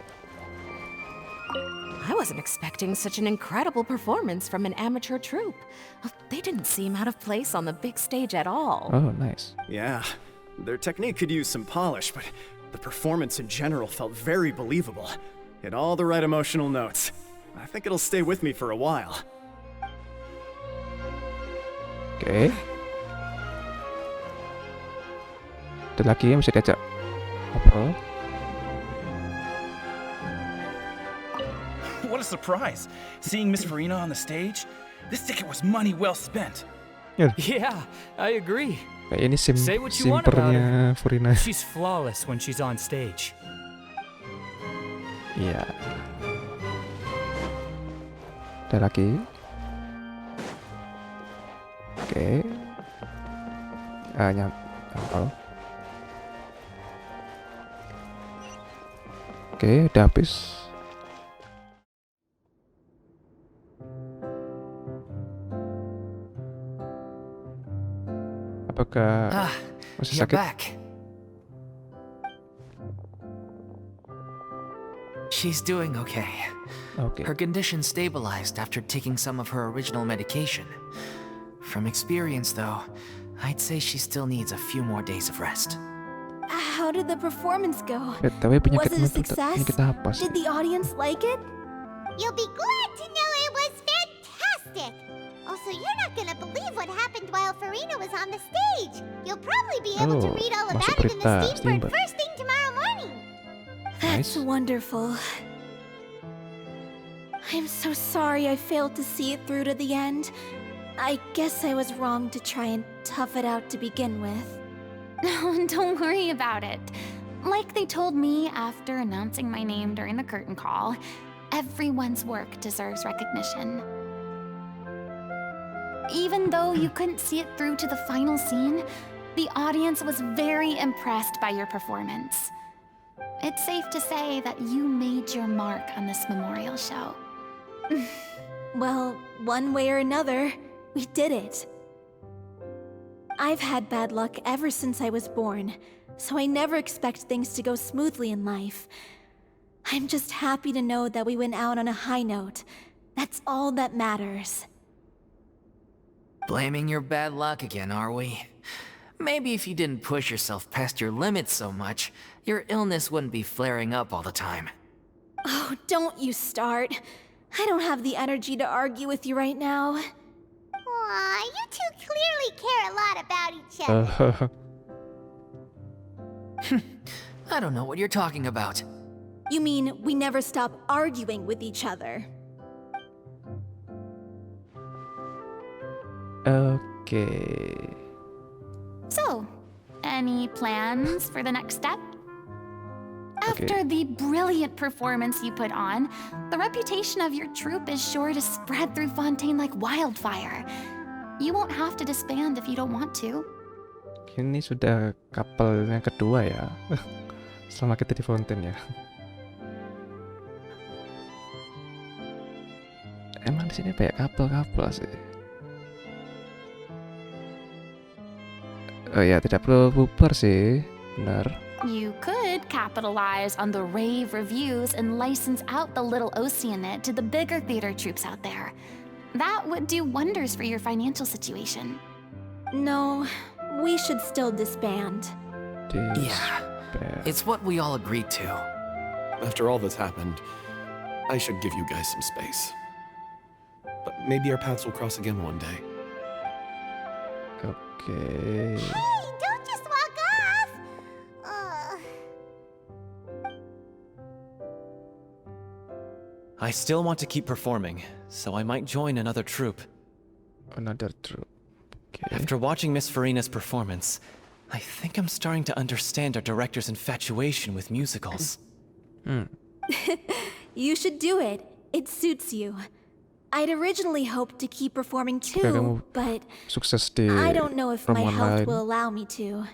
I wasn't expecting such an incredible performance from an amateur troupe. They didn't seem out of place on the big stage at all. Oh, nice. Yeah, their technique could use some polish, but the performance in general felt very believable. Hit all the right emotional notes. I think it'll stay with me for a while. Oke. Ada lagi yang bisa diajak ngobrol. What a surprise! Seeing Miss Furina on the stage? This ticket was money well spent. Yeah, I agree. Kayak ini Say what you want about simpernya her. Furina. She's flawless when she's on stage. Iya. Ada lagi? Oke. Nyambal. Oke, udah habis. Apakah masih You're sakit? back. She's doing okay. Okay. Her condition stabilized after taking some of her original medication. From experience, though, I'd say she still needs a few more days of rest. How did the performance go? Tapi Was penyakit it a success? penyakit apa sih? Did the audience like it? You'll be glad to know it was fantastic! Also, you're not gonna believe what happened while Furina was on the stage. You'll probably be able to read all about it in the Steambird first thing tomorrow morning. That's wonderful. I'm so sorry I failed to see it through to the end. I guess I was wrong to try and tough it out to begin with. No, don't worry about it. Like they told me after announcing my name during the curtain call, everyone's work deserves recognition. Even though you couldn't see it through to the final scene, the audience was very impressed by your performance. It's safe to say that you made your mark on this memorial show. Well, one way or another, we did it. I've had bad luck ever since I was born, so I never expect things to go smoothly in life. I'm just happy to know that we went out on a high note. That's all that matters. Blaming your bad luck again, are we? Maybe if you didn't push yourself past your limits so much, your illness wouldn't be flaring up all the time. Oh, don't you start. I don't have the energy to argue with you right now. Aw, you two clearly care a lot about each other. I don't know what you're talking about. You mean we never stop arguing with each other? Okay. So, any plans for the next step? After the brilliant performance you put on, the reputation of your troupe is sure to spread through Fontaine like wildfire. You won't have to disband if you don't want to. Ini sudah couple yang kedua ya. Selama kita di Fontaine ya. Emang di sini kayak couple sih. Oh ya, tidak perlu bubar sih. Benar. You could capitalize on the rave reviews and license out the little Oceanid to the bigger theater troupes out there. That would do wonders for your financial situation. No, we should still disband. Yeah, it's what we all agreed to. After all that's happened, I should give you guys some space. But maybe our paths will cross again one day. Okay. Hey, don't just walk off! I still want to keep performing, so I might join another troupe. Another troupe. Okay. After watching Miss Furina's performance, I think I'm starting to understand our director's infatuation with musicals. You should do it. It suits you. I'd originally hoped to keep performing too, but I don't know if my health will allow me to.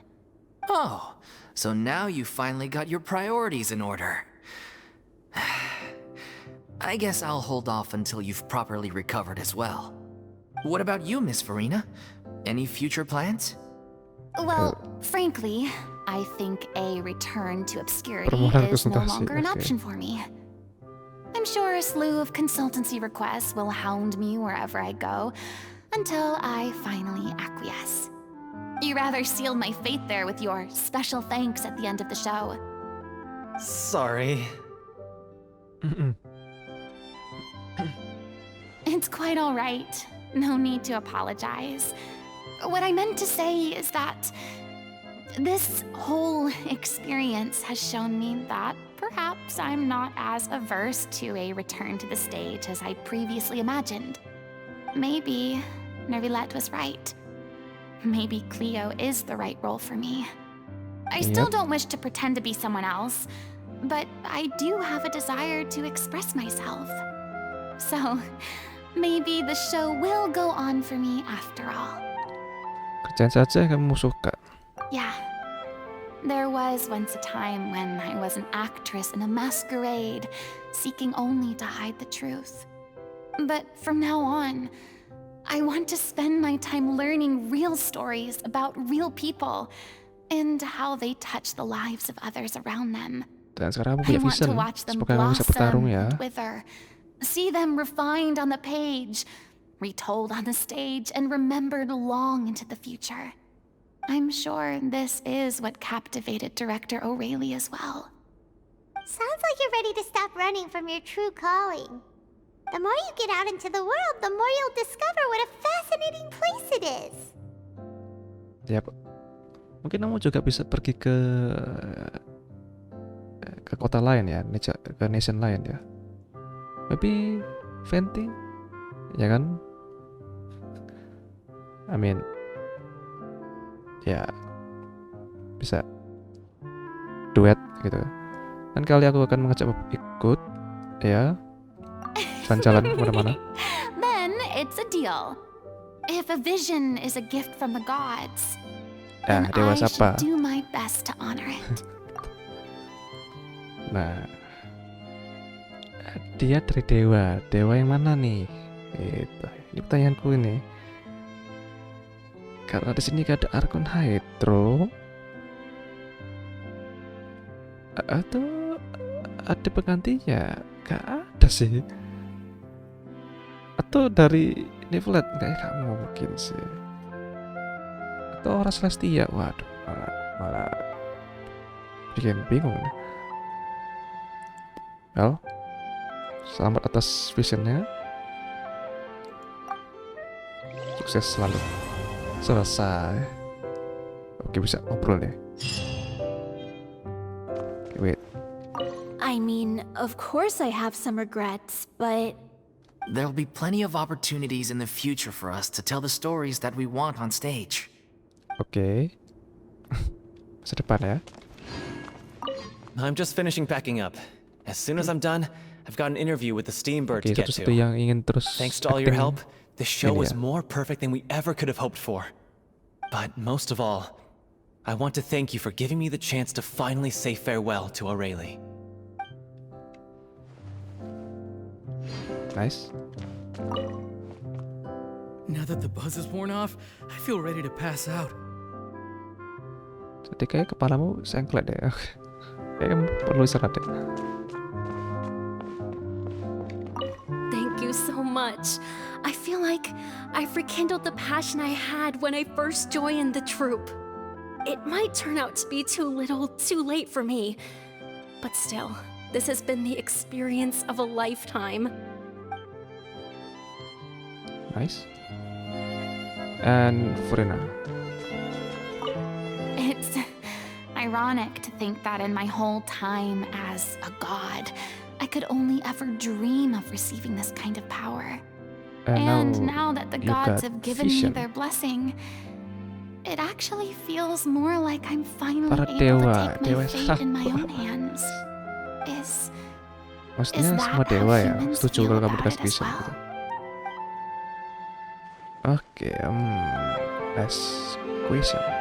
Oh, so now you finally got your priorities in order. I guess I'll hold off until you've properly recovered as well. What about you, Miss Furina? Any future plans? Well, frankly, I think a return to obscurity is no longer an option for me. I'm sure a slew of consultancy requests will hound me wherever I go until I finally acquiesce. You rather sealed my fate there with your special thanks at the end of the show. Sorry. It's quite all right. No need to apologize. What I meant to say is that this whole experience has shown me that perhaps I'm not as averse to a return to the stage as I previously imagined. Maybe Nervilette was right. Maybe Cleo is the right role for me. I still don't wish to pretend to be someone else, but I do have a desire to express myself. So, maybe the show will go on for me after all. Kerjain saja kamu suka. Yeah. There was once a time when I was an actress in a masquerade, seeking only to hide the truth. But from now on, I want to spend my time learning real stories about real people and how they touch the lives of others around them. Dan sekarang kamu I punya want to vision. watch them Semoga kamu bisa bertarung blossom ya. and wither, see them refined on the page, retold on the stage, and remembered long into the future. I'm sure this is what captivated director O'Reilly as well. Sounds like you're ready to stop running from your true calling. The more you get out into the world, the more you'll discover what a fascinating place it is. Yap. Mungkin kamu juga bisa pergi ke kota lain ya, ke nation lain ya. Maybe venting, ya kan? I mean, ya bisa duet gitu. Dan kali aku akan mengajak ikut, ya. Jalan kemana-mana. Then it's a deal. If a vision is a gift from the gods, Nah, then dewa I siapa? should do my best to honor it. Nah, dia dari dewa. Dewa yang mana nih? Gitu. Ini pertanyaanku ini. Karena di sini gak ada Arkon Hydro. Atau ada penggantinya? Gak ada sih. Atau dari Nervilette? Gak mungkin sih. Atau orang Celestia? Waduh, malah bikin bingung nih. Well, selamat atas visionnya. Sukses selalu. Selesai. Oke, bisa ngobrol deh. Okay, wait. I mean, of course I have some regrets, but There'll be plenty of opportunities in the future for us to tell the stories that we want on stage. Oke. Masa depan ya. I'm just finishing packing up. As soon as I'm done, I've got an interview with the Steambird to get to. Satu-satu yang ingin terus Thanks to all your acting help, the show ini was ya. more perfect than we ever could have hoped for. But most of all, I want to thank you for giving me the chance to finally say farewell to O'Reilly. Nice. Now that the buzz is worn off, I feel ready to pass out. Jadi kayak kepalamu sengklet deh. Kayaknya perlu istirahat deh. Thank you so much. I feel like I've rekindled the passion I had when I first joined the troupe. It might turn out to be too little, too late for me. But still, this has been the experience of a lifetime. Nice. And Furina. It's ironic to think that in my whole time as a god, I could only ever dream of receiving this kind of power. And now that the gods have given me their blessing, it actually feels more like I'm finally able to take my fate in my own hands. Maksudnya semua dewa ya setuju kalau kamu dikasih vision gitu. Oke, last question.